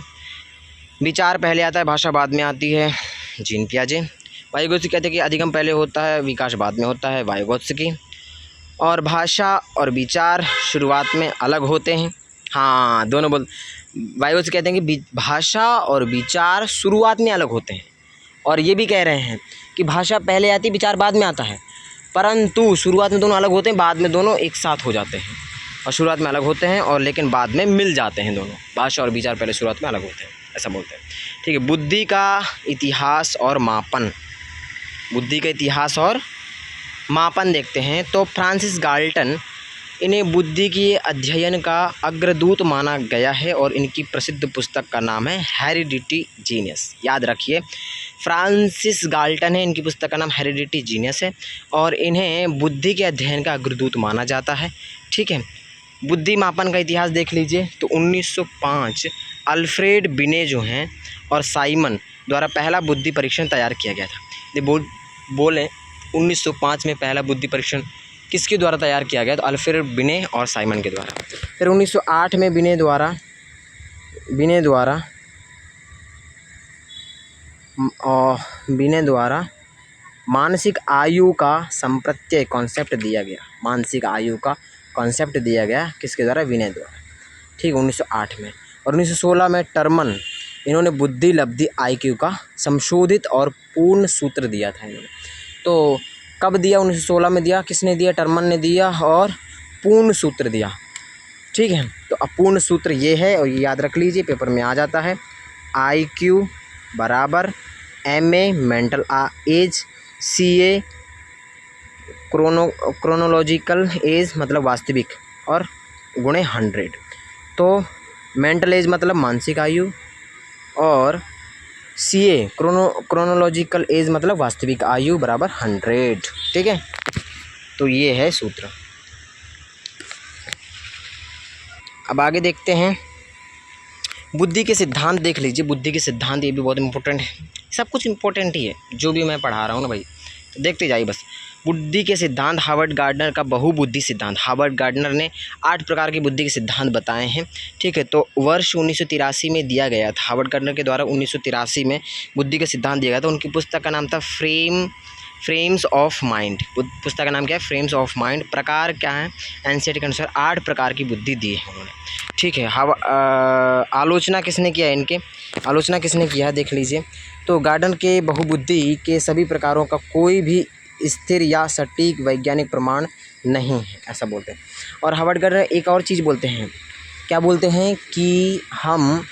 विचार पहले आता है, भाषा बाद में आती है, जीन पियाजे। वाइगोत्स्की कहते हैं कि अधिगम पहले होता है, विकास बाद में होता है, वाइगोत्स्की। और भाषा और विचार शुरुआत में अलग होते हैं। हाँ, दोनों बोल वाइगोत्स्की कहते हैं कि भाषा और विचार शुरुआत में अलग होते हैं, और ये भी कह रहे हैं कि भाषा पहले आती है, विचार बाद में आता है, परंतु शुरुआत में दोनों अलग होते हैं, बाद में दोनों एक साथ हो जाते हैं। और शुरुआत में अलग होते हैं और लेकिन बाद में मिल जाते हैं दोनों। भाषा और विचार पहले शुरुआत में अलग होते हैं, ऐसा बोलते हैं। ठीक है, बुद्धि का इतिहास और मापन। बुद्धि का इतिहास और मापन देखते हैं तो फ्रांसिस गाल्टन, इन्हें बुद्धि के अध्ययन का अग्रदूत माना गया है और इनकी प्रसिद्ध पुस्तक का नाम है हेरिडिटी जीनियस। याद रखिए, फ्रांसिस गाल्टन है, इनकी पुस्तक का नाम हेरिडिटी जीनियस है, और इन्हें बुद्धि के अध्ययन का अग्रदूत माना जाता है। ठीक है, बुद्धि मापन का इतिहास देख लीजिए तो 1905 अल्फ्रेड बिने जो हैं और साइमन द्वारा पहला बुद्धि परीक्षण तैयार किया गया था। ये बोलें 1905 में पहला बुद्धि परीक्षण किसके द्वारा तैयार किया गया? तो अल्फ्रेड बिने और साइमन के द्वारा। फिर 1908 में बिने द्वारा मानसिक आयु का संप्रत्यय कॉन्सेप्ट दिया गया। मानसिक आयु का कॉन्सेप्ट दिया गया किसके द्वारा? विनय द्वारा। ठीक, 1908 में। और 1916 में टर्मन, इन्होंने बुद्धि लब्धि IQ का संशोधित और पूर्ण सूत्र दिया था इन्होंने। तो कब दिया? 1916 में दिया। किसने दिया? टर्मन ने दिया, और पूर्ण सूत्र दिया। ठीक है, तो अपूर्ण सूत्र ये है, और ये याद रख लीजिए, पेपर में आ जाता है। IQ बराबर MA mental as, CA chronological age मतलब वास्तविक, और गुणे 100। तो मेंटल एज मतलब मानसिक आयु, और CA क्रोनोलॉजिकल एज मतलब वास्तविक आयु बराबर 100। ठीक है, तो ये है सूत्र। अब आगे देखते हैं बुद्धि के सिद्धांत। देख लीजिए, बुद्धि के सिद्धांत, ये भी बहुत इंपॉर्टेंट है। सब कुछ इंपॉर्टेंट ही है जो भी मैं पढ़ा रहा हूँ ना भाई, तो देखते जाइए बस। बुद्धि के सिद्धांत, हार्वर्ड गार्डनर का बहुबुद्धि सिद्धांत। हार्वर्ड गार्डनर ने 8 प्रकार की बुद्धि के सिद्धांत बताए हैं। ठीक है, तो वर्ष 1983 में दिया गया था। हार्वर्ड गार्डनर के द्वारा 1983 में बुद्धि का सिद्धांत दिया गया था। उनकी पुस्तक का नाम था फ्रेम्स ऑफ माइंड। पुस्तक का नाम क्या है? Frames of mind. प्रकार क्या है? एनसीईआरटी के अनुसार 8 प्रकार की बुद्धि दी है उन्होंने। ठीक है, आलोचना किसने किया है? इनके आलोचना किसने किया है देख लीजिए। तो गार्डन के बहुबुद्धि के सभी प्रकारों का कोई भी स्थिर या सटीक वैज्ञानिक प्रमाण नहीं है, ऐसा बोलते हैं। और हार्वर्ड गार्डनर एक और चीज़ बोलते हैं, क्या बोलते हैं? कि हम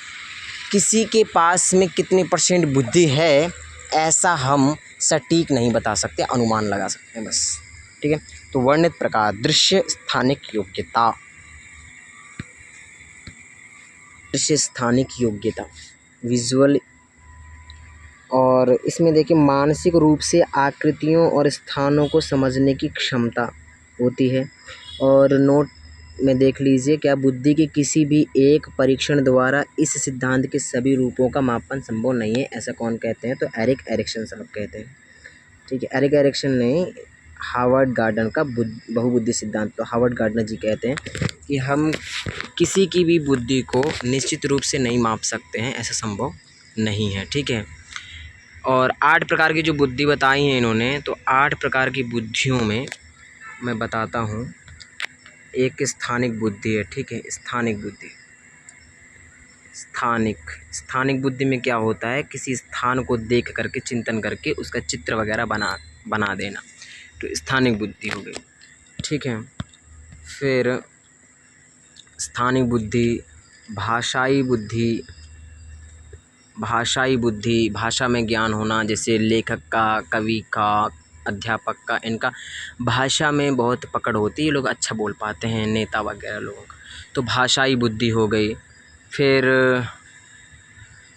किसी के पास में कितनी % बुद्धि है, ऐसा हम सटीक नहीं बता सकते, अनुमान लगा सकते हैं बस। ठीक है, तो वर्णित प्रकार, दृश्य स्थानिक योग्यता, विजुअल, और इसमें देखिए मानसिक रूप से आकृतियों और स्थानों को समझने की क्षमता होती है। और नोट में देख लीजिए, क्या बुद्धि के किसी भी एक परीक्षण द्वारा इस सिद्धांत के सभी रूपों का मापन संभव नहीं है, ऐसा कौन कहते हैं? तो एरिक एरिक्सन साहब कहते हैं। ठीक है, एरिक एरिक्सन नहीं, हार्वर्ड गार्डनर का बहुबुद्धि सिद्धांत। तो हार्वर्ड गार्डनर जी कहते हैं कि हम किसी की भी बुद्धि को निश्चित रूप से नहीं माप सकते हैं, ऐसा संभव नहीं है। ठीक है, और 8 प्रकार की जो बुद्धि बताई हैं इन्होंने, तो 8 प्रकार की बुद्धियों में मैं बताता हूँ। एक स्थानिक बुद्धि है। ठीक है, स्थानिक बुद्धि। स्थानिक बुद्धि में क्या होता है? किसी स्थान को देख करके, चिंतन करके उसका चित्र वगैरह बना देना, तो स्थानिक बुद्धि हो गई। ठीक है, फिर स्थानिक बुद्धि, भाषाई बुद्धि, भाषा में ज्ञान होना, जैसे लेखक का, कवि का, अध्यापक का, इनका भाषा में बहुत पकड़ होती है, ये लोग अच्छा बोल पाते हैं, नेता वगैरह लोगों का, तो भाषाई बुद्धि हो गई। फिर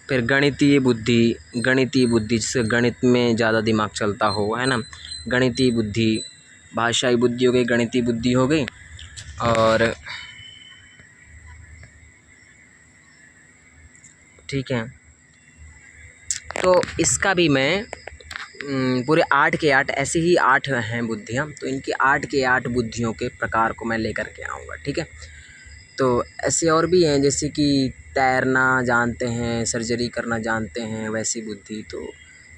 गणितीय बुद्धि, जिससे गणित में ज़्यादा दिमाग चलता हो, है ना, गणितीय बुद्धि। भाषाई बुद्धि हो गई, गणितीय बुद्धि हो गई, और ठीक है, तो इसका भी मैं पूरे 8 के 8 ऐसे ही 8 हैं बुद्धियाँ, तो इनकी 8 के 8 बुद्धियों के प्रकार को मैं लेकर के आऊँगा, ठीक है। तो ऐसे और भी हैं, जैसे कि तैरना जानते हैं, सर्जरी करना जानते हैं, वैसी बुद्धि तो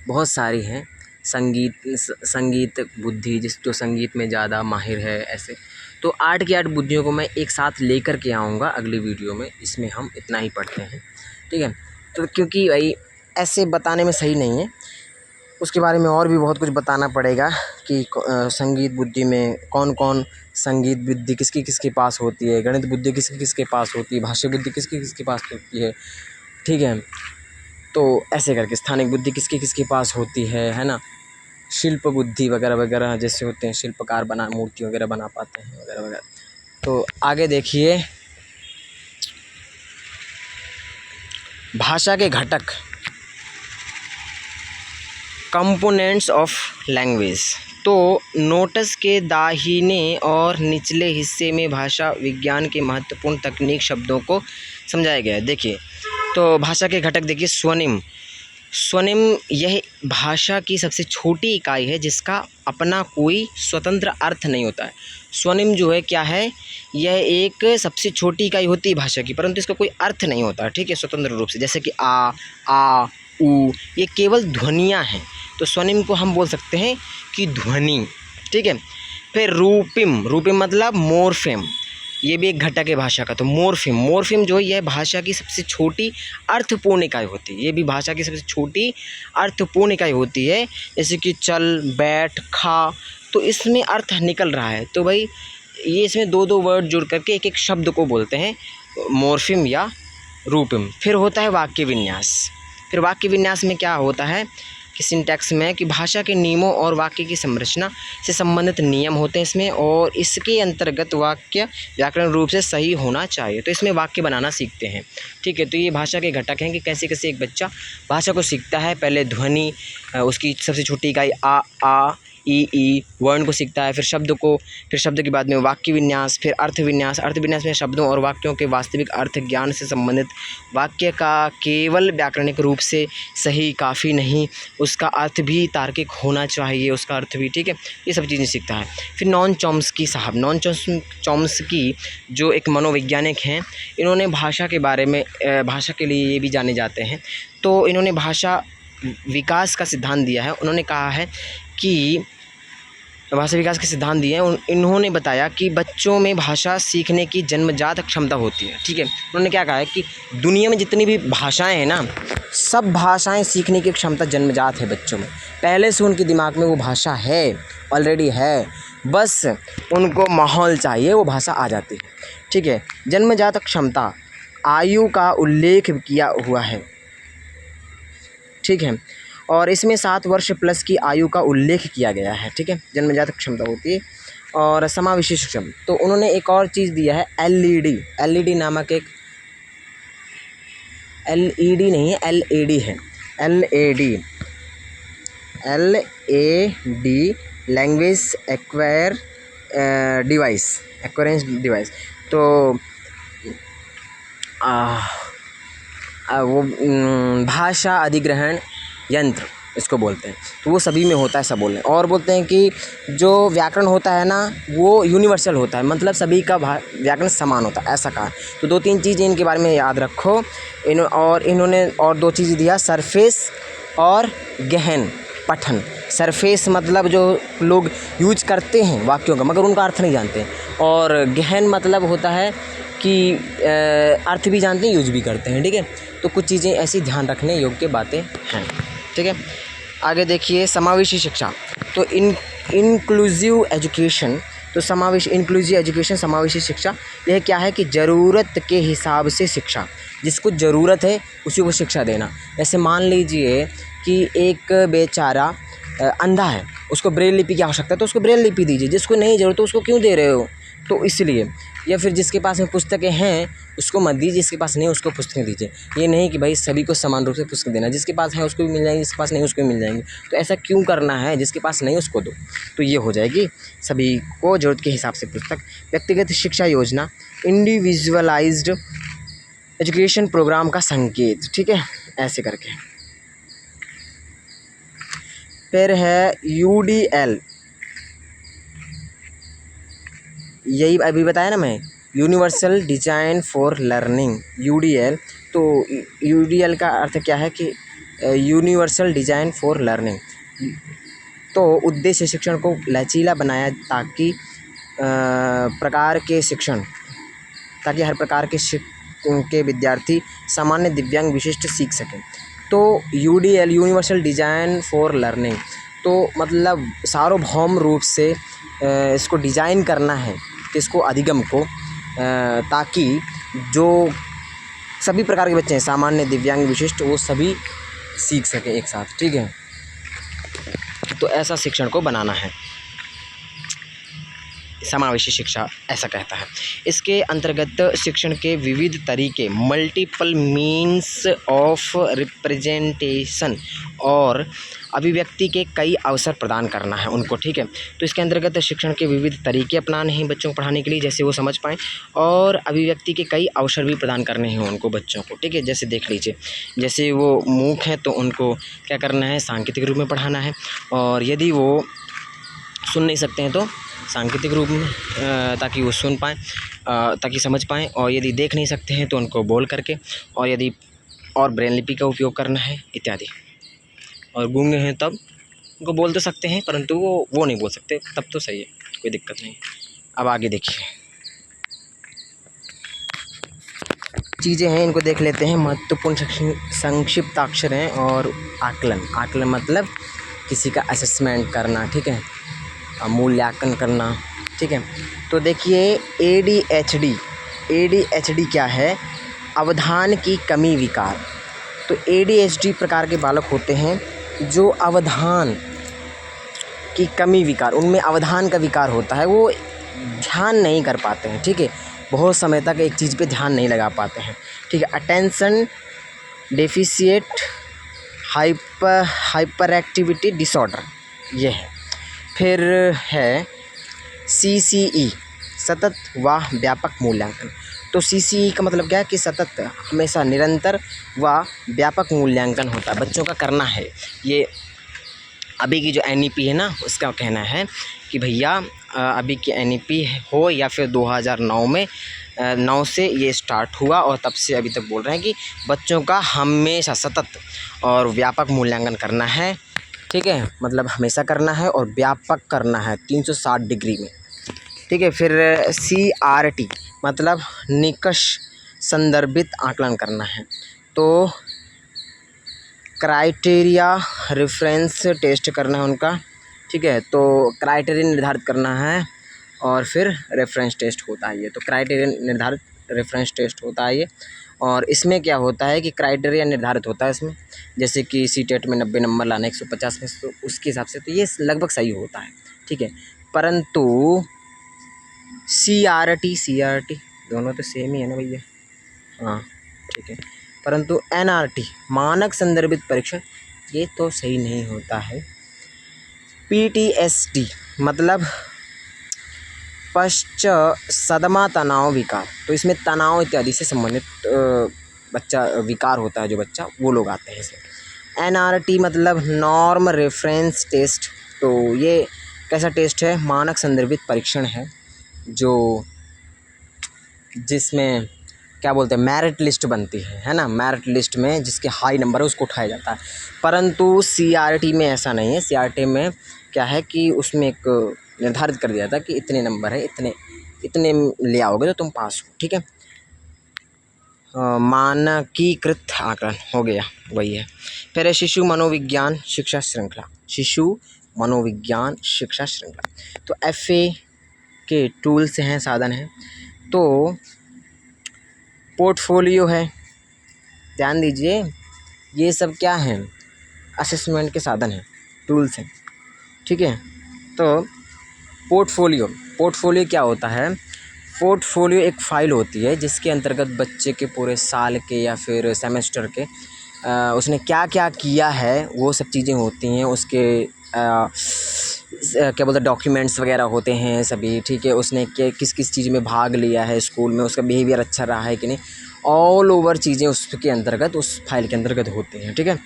बहुत सारी हैं। संगीत बुद्धि, जो संगीत में ज़्यादा माहिर है, ऐसे। तो 8 की 8 बुद्धियों को मैं एक साथ लेकर के आऊँगा अगली वीडियो में। इसमें हम इतना ही पढ़ते हैं, ठीक है। तो क्योंकि भाई ऐसे बताने में सही नहीं है, उसके बारे में और भी बहुत कुछ बताना पड़ेगा कि संगीत बुद्धि में कौन कौन संगीत बुद्धि किसकी किसके पास होती है, गणित बुद्धि किसकी किसके पास होती है, भाषा बुद्धि किसकी किसके पास होती है, ठीक है। तो ऐसे करके स्थानिक बुद्धि किसकी किसके पास होती है ना। शिल्प बुद्धि वगैरह वगैरह जैसे होते हैं, शिल्पकार बना मूर्ति वगैरह बना पाते हैं वगैरह वगैरह। तो आगे देखिए, भाषा के घटक, कंपोनेंट्स ऑफ लैंग्वेज। तो नोट्स के दाहिने और निचले हिस्से में भाषा विज्ञान के महत्वपूर्ण तकनीक शब्दों को समझाया गया है। देखिए, तो भाषा के घटक देखिए, स्वनिम। स्वनिम यह भाषा की सबसे छोटी इकाई है जिसका अपना कोई स्वतंत्र अर्थ नहीं होता है। स्वनिम जो है क्या है, यह एक सबसे छोटी इकाई होती है भाषा की, परंतु इसका कोई अर्थ नहीं होता, ठीक है, स्वतंत्र रूप से। जैसे कि आ, ऊ, ये केवल ध्वनियाँ हैं, तो स्वनिम को हम बोल सकते हैं कि ध्वनि, ठीक है। फिर रूपिम, रूपिम मतलब मोर्फेम, ये भी एक घटक है भाषा का। तो मोर्फेम, मोर्फेम जो है यह भाषा की सबसे छोटी अर्थपूर्ण इकाई होती है। ये भी भाषा की सबसे छोटी अर्थपूर्ण इकाई होती है। जैसे कि चल, बैठ, खा, तो इसमें अर्थ निकल रहा है, तो भाई ये इसमें दो दो वर्ड जुड़ करके एक एक शब्द को बोलते हैं मोर्फेम या रूपिम। फिर होता है वाक्य विन्यास। फिर वाक्य विन्यास में क्या होता है कि सिंटैक्स में कि भाषा के नियमों और वाक्य की संरचना से संबंधित नियम होते हैं इसमें, और इसके अंतर्गत वाक्य व्याकरण रूप से सही होना चाहिए। तो इसमें वाक्य बनाना सीखते हैं, ठीक है। तो ये भाषा के घटक हैं कि कैसे कैसे एक बच्चा भाषा को सीखता है। पहले ध्वनि, उसकी सबसे छोटी इकाई आ, ई वर्ण को सीखता है, फिर शब्द को, फिर शब्द के बाद में वाक्य विन्यास, फिर अर्थ विन्यास। अर्थ विन्यास में शब्दों और वाक्यों के वास्तविक अर्थ ज्ञान से संबंधित वाक्य का केवल व्याकरणिक रूप से सही काफ़ी नहीं, उसका अर्थ भी तार्किक होना चाहिए, उसका अर्थ भी, ठीक है। ये सब चीज़ें सीखता है। फिर नॉन चॉम्स्की साहब, नॉन चॉम्स्की जो एक मनोवैज्ञानिक हैं, इन्होंने भाषा के बारे में, भाषा के लिए ये भी जाने जाते हैं। तो इन्होंने भाषा विकास का सिद्धांत दिया है। उन्होंने कहा है कि भाषा विकास के सिद्धांत दिए हैं। इन्होंने बताया कि बच्चों में भाषा सीखने की जन्मजात क्षमता होती है, ठीक है। उन्होंने क्या कहा है कि दुनिया में जितनी भी भाषाएं हैं ना, सब भाषाएं सीखने की क्षमता जन्मजात है बच्चों में। पहले से उनके दिमाग में वो भाषा है, ऑलरेडी है, बस उनको माहौल चाहिए, वो भाषा आ जाती है, ठीक है। जन्मजात क्षमता आयु का उल्लेख किया हुआ है, ठीक है, और इसमें 7 वर्ष प्लस की आयु का उल्लेख किया गया है, ठीक है। जन्मजात क्षमता होती है। और समावेशी शिक्षण, तो उन्होंने एक और चीज़ दिया है, एलईडी नामक एक, एलईडी नहीं है, एलईडी है, एलईडी लैंग्वेज एक्वायरेंस डिवाइस। तो वो भाषा अधिग्रहण यंत्र इसको बोलते हैं। तो वो सभी में होता है, सब बोल रहे हैं। और बोलते हैं कि जो व्याकरण होता है ना, वो यूनिवर्सल होता है, मतलब सभी का व्याकरण समान होता है, ऐसा कहा। तो 2-3 चीज़ें इनके बारे में याद रखो। इन्होंने और 2 चीज़ दिया, सरफेस और गहन पठन। सरफेस मतलब जो लोग यूज करते हैं वाक्यों का, मगर उनका अर्थ नहीं जानते हैं। और गहन मतलब होता है कि अर्थ भी जानते हैं, यूज भी करते हैं, ठीक है। तो कुछ चीज़ें ऐसी ध्यान रखने योग्य बातें हैं, ठीक है। आगे देखिए, समावेशी शिक्षा। तो इंक्लूसिव एजुकेशन, तो इंक्लूसिव एजुकेशन, समावेशी शिक्षा, यह क्या है कि ज़रूरत के हिसाब से शिक्षा, जिसको ज़रूरत है उसी को शिक्षा देना। जैसे मान लीजिए कि एक बेचारा अंधा है, उसको ब्रेल लिपि की आवश्यकता है, तो उसको ब्रेल लिपि दीजिए। जिसको नहीं ज़रूरत तो उसको क्यों दे रहे हो, तो इसलिए। या फिर जिसके पास में पुस्तकें हैं उसको मत दीजिए, जिसके पास नहीं उसको पुस्तकें दीजिए। ये नहीं कि भाई सभी को समान रूप से पुस्तक देना, जिसके पास है उसको भी मिल जाएंगी, जिसके पास नहीं उसको भी मिल जाएंगी। तो ऐसा क्यों करना है, जिसके पास नहीं उसको दो, तो ये हो जाएगी सभी को ज़रूरत के हिसाब से पुस्तक। व्यक्तिगत शिक्षा योजना, इंडिविजुअलाइज्ड एजुकेशन प्रोग्राम का संकेत, ठीक है, ऐसे करके। फिर है UDL, यही अभी बताया ना मैं, universal design for learning, UDL। तो UDL का अर्थ क्या है कि यूनिवर्सल डिजाइन फॉर लर्निंग। तो उद्देश्य शिक्षण को लचीला बनाया ताकि प्रकार के शिक्षण ताकि हर प्रकार के विद्यार्थी सामान्य, दिव्यांग, विशिष्ट सीख सकें। तो UDL universal design for learning, तो मतलब सार्वभौम रूप से इसको डिज़ाइन करना है, किसको, अधिगम को, ताकि जो सभी प्रकार के बच्चे हैं, सामान्य, दिव्यांग, विशिष्ट, वो सभी सीख सकें एक साथ। ठीक है, तो ऐसा शिक्षण को बनाना है, समावेशी शिक्षा ऐसा कहता है। इसके अंतर्गत शिक्षण के विविध तरीके, मल्टीपल मीन्स ऑफ रिप्रेजेंटेशन और अभिव्यक्ति के कई अवसर प्रदान करना है उनको। ठीक है, तो इसके अंतर्गत शिक्षण के विविध तरीके अपनाने हैं बच्चों को पढ़ाने के लिए, जैसे वो समझ पाएँ, और अभिव्यक्ति के कई अवसर भी प्रदान करने हैं उनको, बच्चों को। ठीक है, जैसे देख लीजिए, जैसे वो मूक हैं तो उनको क्या करना है, सांकेतिक रूप में पढ़ाना है, और यदि वो सुन नहीं सकते हैं तो सांकेतिक रूप में, ताकि वो सुन पाएँ, ताकि समझ पाएँ, और यदि देख नहीं सकते हैं तो उनको बोल करके, और यदि और ब्रेन लिपि का उपयोग करना है इत्यादि। और गूंगे हैं तब उनको बोल तो सकते हैं, परंतु वो नहीं बोल सकते, तब तो सही है, कोई दिक्कत नहीं। अब आगे देखिए चीज़ें हैं, इनको देख लेते हैं। महत्वपूर्ण संक्षिप्ताक्षर हैं और आकलन मतलब किसी का असेसमेंट करना। ठीक है, मूल्यांकन करना। ठीक है, तो देखिए ADHD क्या है, अवधान की कमी विकार। तो ADHD प्रकार के बालक होते हैं जो अवधान की कमी विकार, उनमें अवधान का विकार होता है, वो ध्यान नहीं कर पाते हैं। ठीक है, बहुत समय तक एक चीज़ पे ध्यान नहीं लगा पाते हैं। ठीक है, attention deficit hyper activity disorder ये है। फिर है CCE, सतत व व्यापक मूल्यांकन। तो CCE का मतलब क्या है कि सतत, हमेशा, निरंतर व व्यापक मूल्यांकन होता है, बच्चों का करना है। ये अभी की जो NEP है ना, उसका कहना है कि भैया अभी की NEP हो या फिर 2009 में 9 से ये स्टार्ट हुआ, और तब से अभी तक बोल रहे हैं कि बच्चों का हमेशा सतत और व्यापक मूल्यांकन करना है। ठीक है, मतलब हमेशा करना है और व्यापक करना है 360 डिग्री में। ठीक है, फिर CRT मतलब निकष संदर्भित आकलन करना है। तो क्राइटेरिया रेफरेंस टेस्ट करना है उनका। ठीक है, तो क्राइटेरिया निर्धारित करना है और फिर रेफरेंस टेस्ट होता है ये। तो क्राइटेरिया निर्धारित, रेफरेंस टेस्ट होता है ये। और इसमें क्या होता है कि क्राइटेरिया निर्धारित होता है इसमें, जैसे कि CTET में 90 नंबर लाना 150 में, तो उसके हिसाब से तो ये लगभग सही होता है। ठीक है, परंतु CRT दोनों तो सेम ही है ना भैया, हाँ ठीक है, परंतु NRT मानक संदर्भित परीक्षण ये तो सही नहीं होता है। PTSD मतलब पश्चात सदमा तनाव विकार, तो इसमें तनाव इत्यादि से संबंधित बच्चा विकार होता है, जो बच्चा वो लोग आते हैं इसमें। NRT मतलब नॉर्म रेफरेंस टेस्ट, तो ये कैसा टेस्ट है, मानक संदर्भित परीक्षण है, जो जिसमें क्या बोलते हैं, मेरिट लिस्ट बनती है ना, मेरिट लिस्ट में जिसके हाई नंबर है उसको उठाया जाता है। परंतु CRT में ऐसा नहीं है। CRT में क्या है कि उसमें एक निर्धारित कर दिया था कि इतने नंबर है, इतने ले आओगे तो तुम पास हो। ठीक है, मानकीकृत आकलन हो गया, वही है। फिर है शिशु मनोविज्ञान शिक्षा श्रृंखला, तो FA के टूल्स हैं, साधन हैं। तो पोर्टफोलियो है, ध्यान दीजिए, ये सब क्या हैं, असेसमेंट के साधन हैं, टूल्स हैं। ठीक है, तो पोर्टफोलियो क्या होता है, पोर्टफोलियो एक फ़ाइल होती है जिसके अंतर्गत बच्चे के पूरे साल के या फिर सेमेस्टर के उसने क्या क्या किया है वो सब चीज़ें होती हैं, उसके क्या बोलते हैं, डॉक्यूमेंट्स वगैरह होते हैं सभी। ठीक है, उसने किस किस चीज़ में भाग लिया है स्कूल में, उसका बिहेवियर अच्छा रहा है कि नहीं, ऑल ओवर चीज़ें उसके अंतर्गत, उस फाइल के अंतर्गत होती हैं। ठीक है,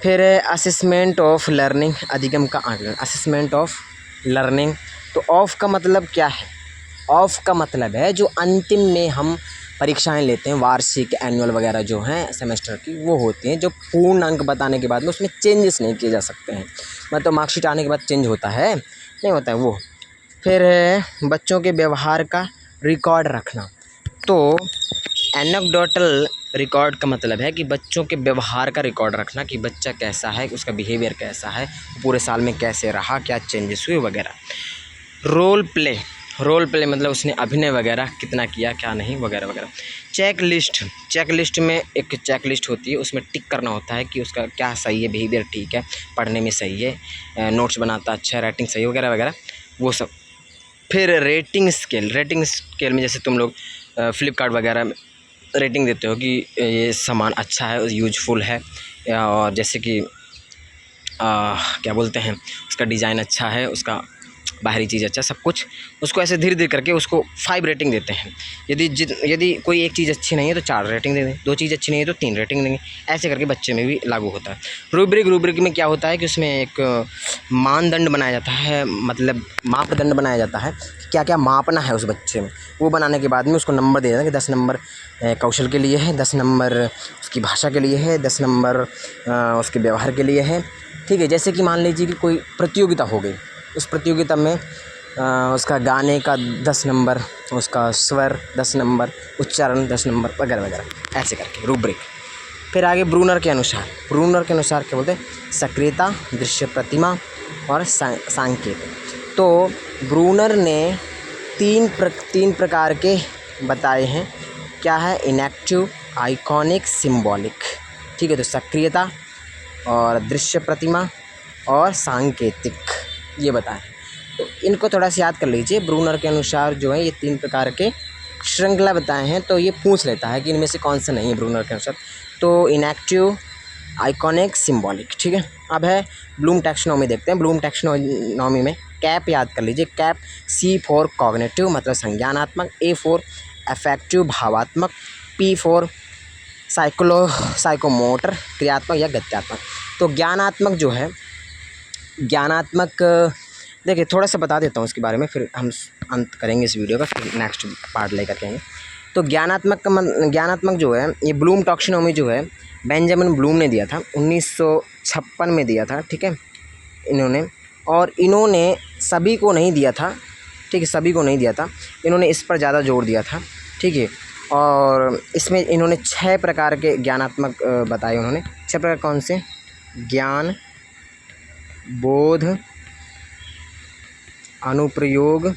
फिर असेसमेंट ऑफ लर्निंग, अधिगम का आकलन, असेसमेंट ऑफ लर्निंग। तो ऑफ का मतलब क्या है? ऑफ का मतलब है जो अंतिम में हम परीक्षाएं लेते हैं, वार्षिक, एनुअल वगैरह जो हैं सेमेस्टर की, वो होती हैं जो पूर्ण अंक बताने के बाद में उसमें चेंजेस नहीं किए जा सकते हैं। मतलब मार्कशीट आने के बाद चेंज होता है, नहीं होता है वो। फिर है बच्चों के व्यवहार का रिकॉर्ड रखना। तो एनेक्डोटल रिकॉर्ड का मतलब है कि बच्चों के व्यवहार का रिकॉर्ड रखना कि बच्चा कैसा है, उसका बिहेवियर कैसा है, पूरे साल में कैसे रहा, क्या चेंजेस हुए वगैरह। रोल प्ले, रोल प्ले मतलब उसने अभिनय वगैरह कितना किया, क्या नहीं, वगैरह वगैरह। चेक लिस्ट, चेक लिस्ट में एक चेक लिस्ट होती है, उसमें टिक करना होता है कि उसका क्या सही है, बिहेवियर ठीक है, पढ़ने में सही है, नोट्स बनाता अच्छा है, राइटिंग सही वगैरह वगैरह वो सब। फिर रेटिंग स्केल, रेटिंग स्केल में जैसे तुम लोग फ्लिपकार्ट वगैरह में रेटिंग देते हो कि ये सामान अच्छा है, यूजफुल है, और जैसे कि क्या बोलते हैं, उसका डिज़ाइन अच्छा है, उसका बाहरी चीज़ अच्छा, सब कुछ, उसको ऐसे धीरे धीरे करके उसको 5 रेटिंग देते हैं। यदि कोई एक चीज़ अच्छी नहीं है तो 4 रेटिंग दे दें, 2 चीज़ अच्छी नहीं है तो 3 रेटिंग देंगे, ऐसे करके बच्चे में भी लागू होता है। रूब्रिक, रूब्रिक में क्या होता है कि उसमें एक मानदंड बनाया जाता है, मतलब मापदंड बनाया जाता है, क्या क्या मापना है उस बच्चे में। वो बनाने के बाद में उसको नंबर दे देना कि 10 नंबर कौशल के लिए है, 10 नंबर उसकी भाषा के लिए है, 10 नंबर उसके व्यवहार के लिए है। ठीक है, जैसे कि मान लीजिए कि कोई प्रतियोगिता हो गई, उस प्रतियोगिता में उसका गाने का 10 नंबर, उसका स्वर 10 नंबर, उच्चारण 10 नंबर वगैरह वगैरह, ऐसे करके रूब्रिक। फिर आगे ब्रूनर के अनुसार, ब्रूनर के अनुसार क्या बोलते हैं, सक्रियता, दृश्य प्रतिमा और सांकेत। तो ब्रूनर ने तीन प्रकार के बताए हैं, क्या है, इनएक्टिव, आइकॉनिक, सिंबॉलिक। ठीक है, तो सक्रियता और दृश्य प्रतिमा और सांकेतिक, ये बताएं। तो इनको थोड़ा सा याद कर लीजिए। ब्रूनर के अनुसार जो है ये 3 प्रकार के श्रृंखला बताए हैं, तो ये पूछ लेता है कि इनमें से कौन सा नहीं है ब्रूनर के अनुसार। तो इनएक्टिव, आइकॉनिक, सिंबॉलिक। ठीक है, अब है ब्लूम टैक्सोनॉमी, देखते हैं। ब्लूम टैक्सोनॉमी में कैप याद कर लीजिए, कैप, C फॉर कॉग्निटिव मतलब संज्ञानात्मक, A फॉर अफेक्टिव भावात्मक, P फॉर साइकोमोटर क्रियात्मक या गत्यात्मक। तो ज्ञानात्मक जो है, ज्ञानात्मक देखिए थोड़ा सा बता देता हूँ इसके बारे में, फिर हम अंत करेंगे इस वीडियो का, फिर नेक्स्ट पार्ट लेकर के आएंगे। तो ज्ञानात्मक जो है, ये ब्लूम टैक्सोनॉमी जो है बेंजामिन ब्लूम ने दिया था, 1956 में दिया था। ठीक है, इन्होंने सभी को नहीं दिया था। ठीक है, सभी को नहीं दिया था, इन्होंने इस पर ज़्यादा जोर दिया था। ठीक है, और इसमें इन्होंने 6 प्रकार के ज्ञानात्मक बताए उन्होंने। 6 प्रकार कौन से? ज्ञान, बोध, अनुप्रयोग,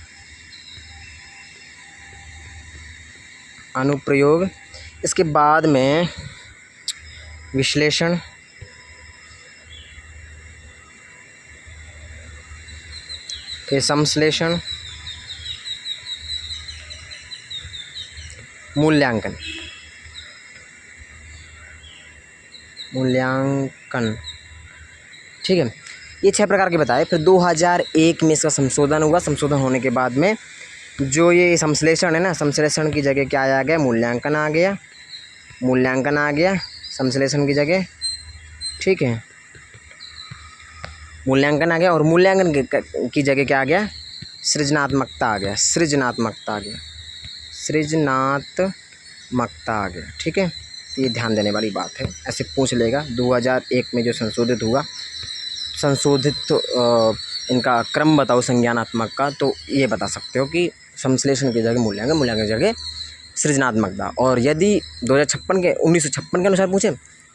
इसके बाद में विश्लेषण, फिर संश्लेषण, मूल्यांकन। ठीक है, ये 6 प्रकार के बताए। फिर 2001 में इसका संशोधन हुआ। संशोधन होने के बाद में जो ये संश्लेषण है ना, संश्लेषण की जगह क्या आ गया, मूल्यांकन आ गया, मूल्यांकन आ गया संश्लेषण की जगह। ठीक है, मूल्यांकन आ गया, और मूल्यांकन की जगह क्या आ गया, सृजनात्मकता आ गया, सृजनात्मकता आ गया, सृजनात्मकता आ गया। ठीक है, ये ध्यान देने वाली बात है, ऐसे पूछ लेगा। 2001 में जो संशोधित हुआ, संशोधित इनका क्रम बताओ संज्ञानात्मक का, तो ये बता सकते हो कि संश्लेषण की जगह मूल्यांकन, मूल्यांकन की जगह सृजनात्मकता। और यदि 1956 के अनुसार पूछे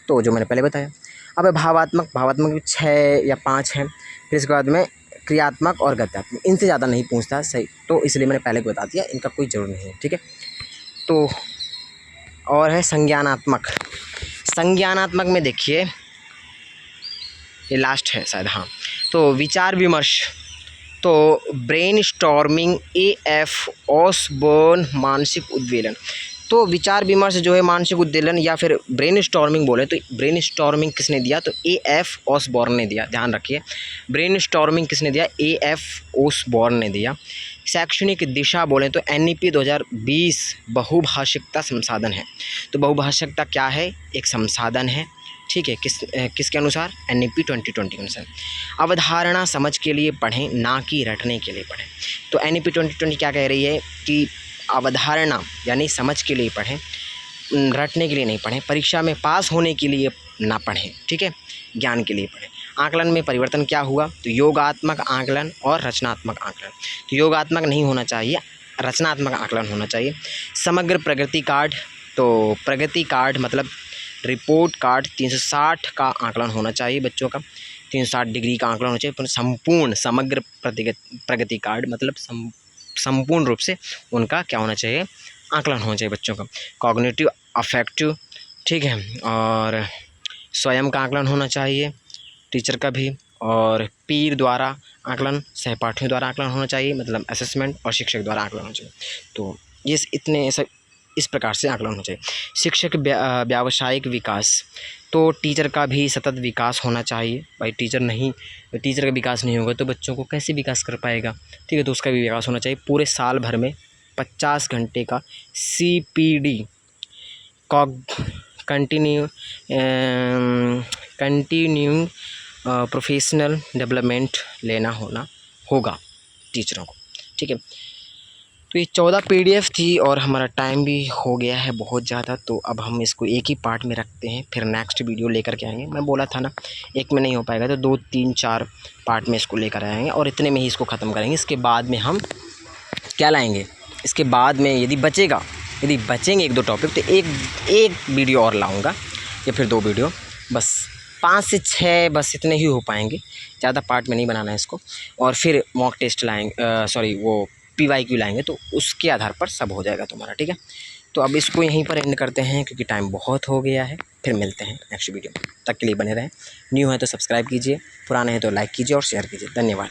तो जो मैंने पहले बताया। अब है भावात्मक, भावात्मक भी 6 या 5 हैं। फिर इसके बाद में क्रियात्मक और गत्यात्मक, इनसे ज़्यादा नहीं पूछता सही, तो इसलिए मैंने पहले बता दिया, इनका कोई ज़रूर नहीं है। ठीक है, तो और है संज्ञानात्मक। संज्ञानात्मक में देखिए, ये लास्ट है शायद, हाँ। तो विचार विमर्श, तो ब्रेन स्टॉर्मिंग, AF ऑसबर्न मानसिक उद्वेलन। तो विचार विमर्श जो है मानसिक उद्वेलन या फिर ब्रेन स्टॉर्मिंग बोले, तो ब्रेन स्टॉर्मिंग किसने दिया, तो AF ऑसबॉर्न ने दिया, ध्यान रखिए। ब्रेन स्टॉर्मिंग किसने दिया, AF ऑसबॉर्न ने दिया। शैक्षणिक दिशा बोलें तो NEP 2020 बहुभाषिकता संसाधन है। तो बहुभाषिकता क्या है, एक संसाधन है ठीक है, किसके अनुसार? NEP 2020 के अनुसार। अवधारणा समझ के लिए पढ़ें, ना कि रटने के लिए पढ़ें। तो NEP 2020 क्या कह रही है कि अवधारणा यानी समझ के लिए पढ़ें, रटने के लिए नहीं पढ़ें, परीक्षा में पास होने के लिए ना पढ़ें, ठीक है, ज्ञान के लिए पढ़ें। आकलन में परिवर्तन क्या हुआ? तो योगात्मक आकलन और रचनात्मक आकलन। तो योगात्मक नहीं होना चाहिए, रचनात्मक आकलन होना चाहिए। समग्र प्रगति कार्ड, तो प्रगति कार्ड मतलब रिपोर्ट कार्ड 360 का आकलन होना चाहिए बच्चों का, 360 डिग्री का आकलन होना चाहिए। पर संपूर्ण समग्र प्रगति कार्ड मतलब संपूर्ण रूप से उनका क्या होना चाहिए? आकलन होना चाहिए बच्चों का। कॉग्निटिव अफेक्टिव, ठीक है, और स्वयं का आकलन होना चाहिए टीचर का भी, और पीर द्वारा आकलन, सहपाठियों द्वारा आकलन होना चाहिए मतलब असेसमेंट, और शिक्षक द्वारा आकलन होना चाहिए। तो ये इतने सब इस प्रकार से आकलन होना चाहिए। शिक्षक व्यावसायिक विकास, तो टीचर का भी सतत विकास होना चाहिए भाई। टीचर का विकास नहीं होगा तो बच्चों को कैसे विकास कर पाएगा, ठीक है, तो उसका भी विकास होना चाहिए। पूरे साल भर में 50 घंटे का CPD कंटिन्यू प्रोफेशनल डेवलपमेंट लेना होगा टीचरों को, ठीक है। तो ये 14 PDF थी और हमारा टाइम भी हो गया है बहुत ज़्यादा, तो अब हम इसको एक ही पार्ट में रखते हैं, फिर नेक्स्ट वीडियो लेकर के आएंगे। मैं बोला था ना एक में नहीं हो पाएगा तो 2, 3, 4 पार्ट में इसको लेकर आएंगे और इतने में ही इसको ख़त्म करेंगे। इसके बाद में हम क्या लाएंगे? इसके बाद में यदि बचेंगे 1-2 टॉपिक तो एक वीडियो और लाऊँगा या फिर 2 वीडियो, बस 5 से 6 बस इतने ही हो पाएंगे, ज़्यादा पार्ट में नहीं बनाना है इसको। और फिर मॉक टेस्ट लाएंगे, वो PYQ लाएंगे, तो उसके आधार पर सब हो जाएगा तुम्हारा, ठीक है। तो अब इसको यहीं पर एंड करते हैं क्योंकि टाइम बहुत हो गया है। फिर मिलते हैं नेक्स्ट वीडियो में, तक के लिए बने रहें। न्यू है तो सब्सक्राइब कीजिए, पुराने हैं तो लाइक कीजिए और शेयर कीजिए। धन्यवाद।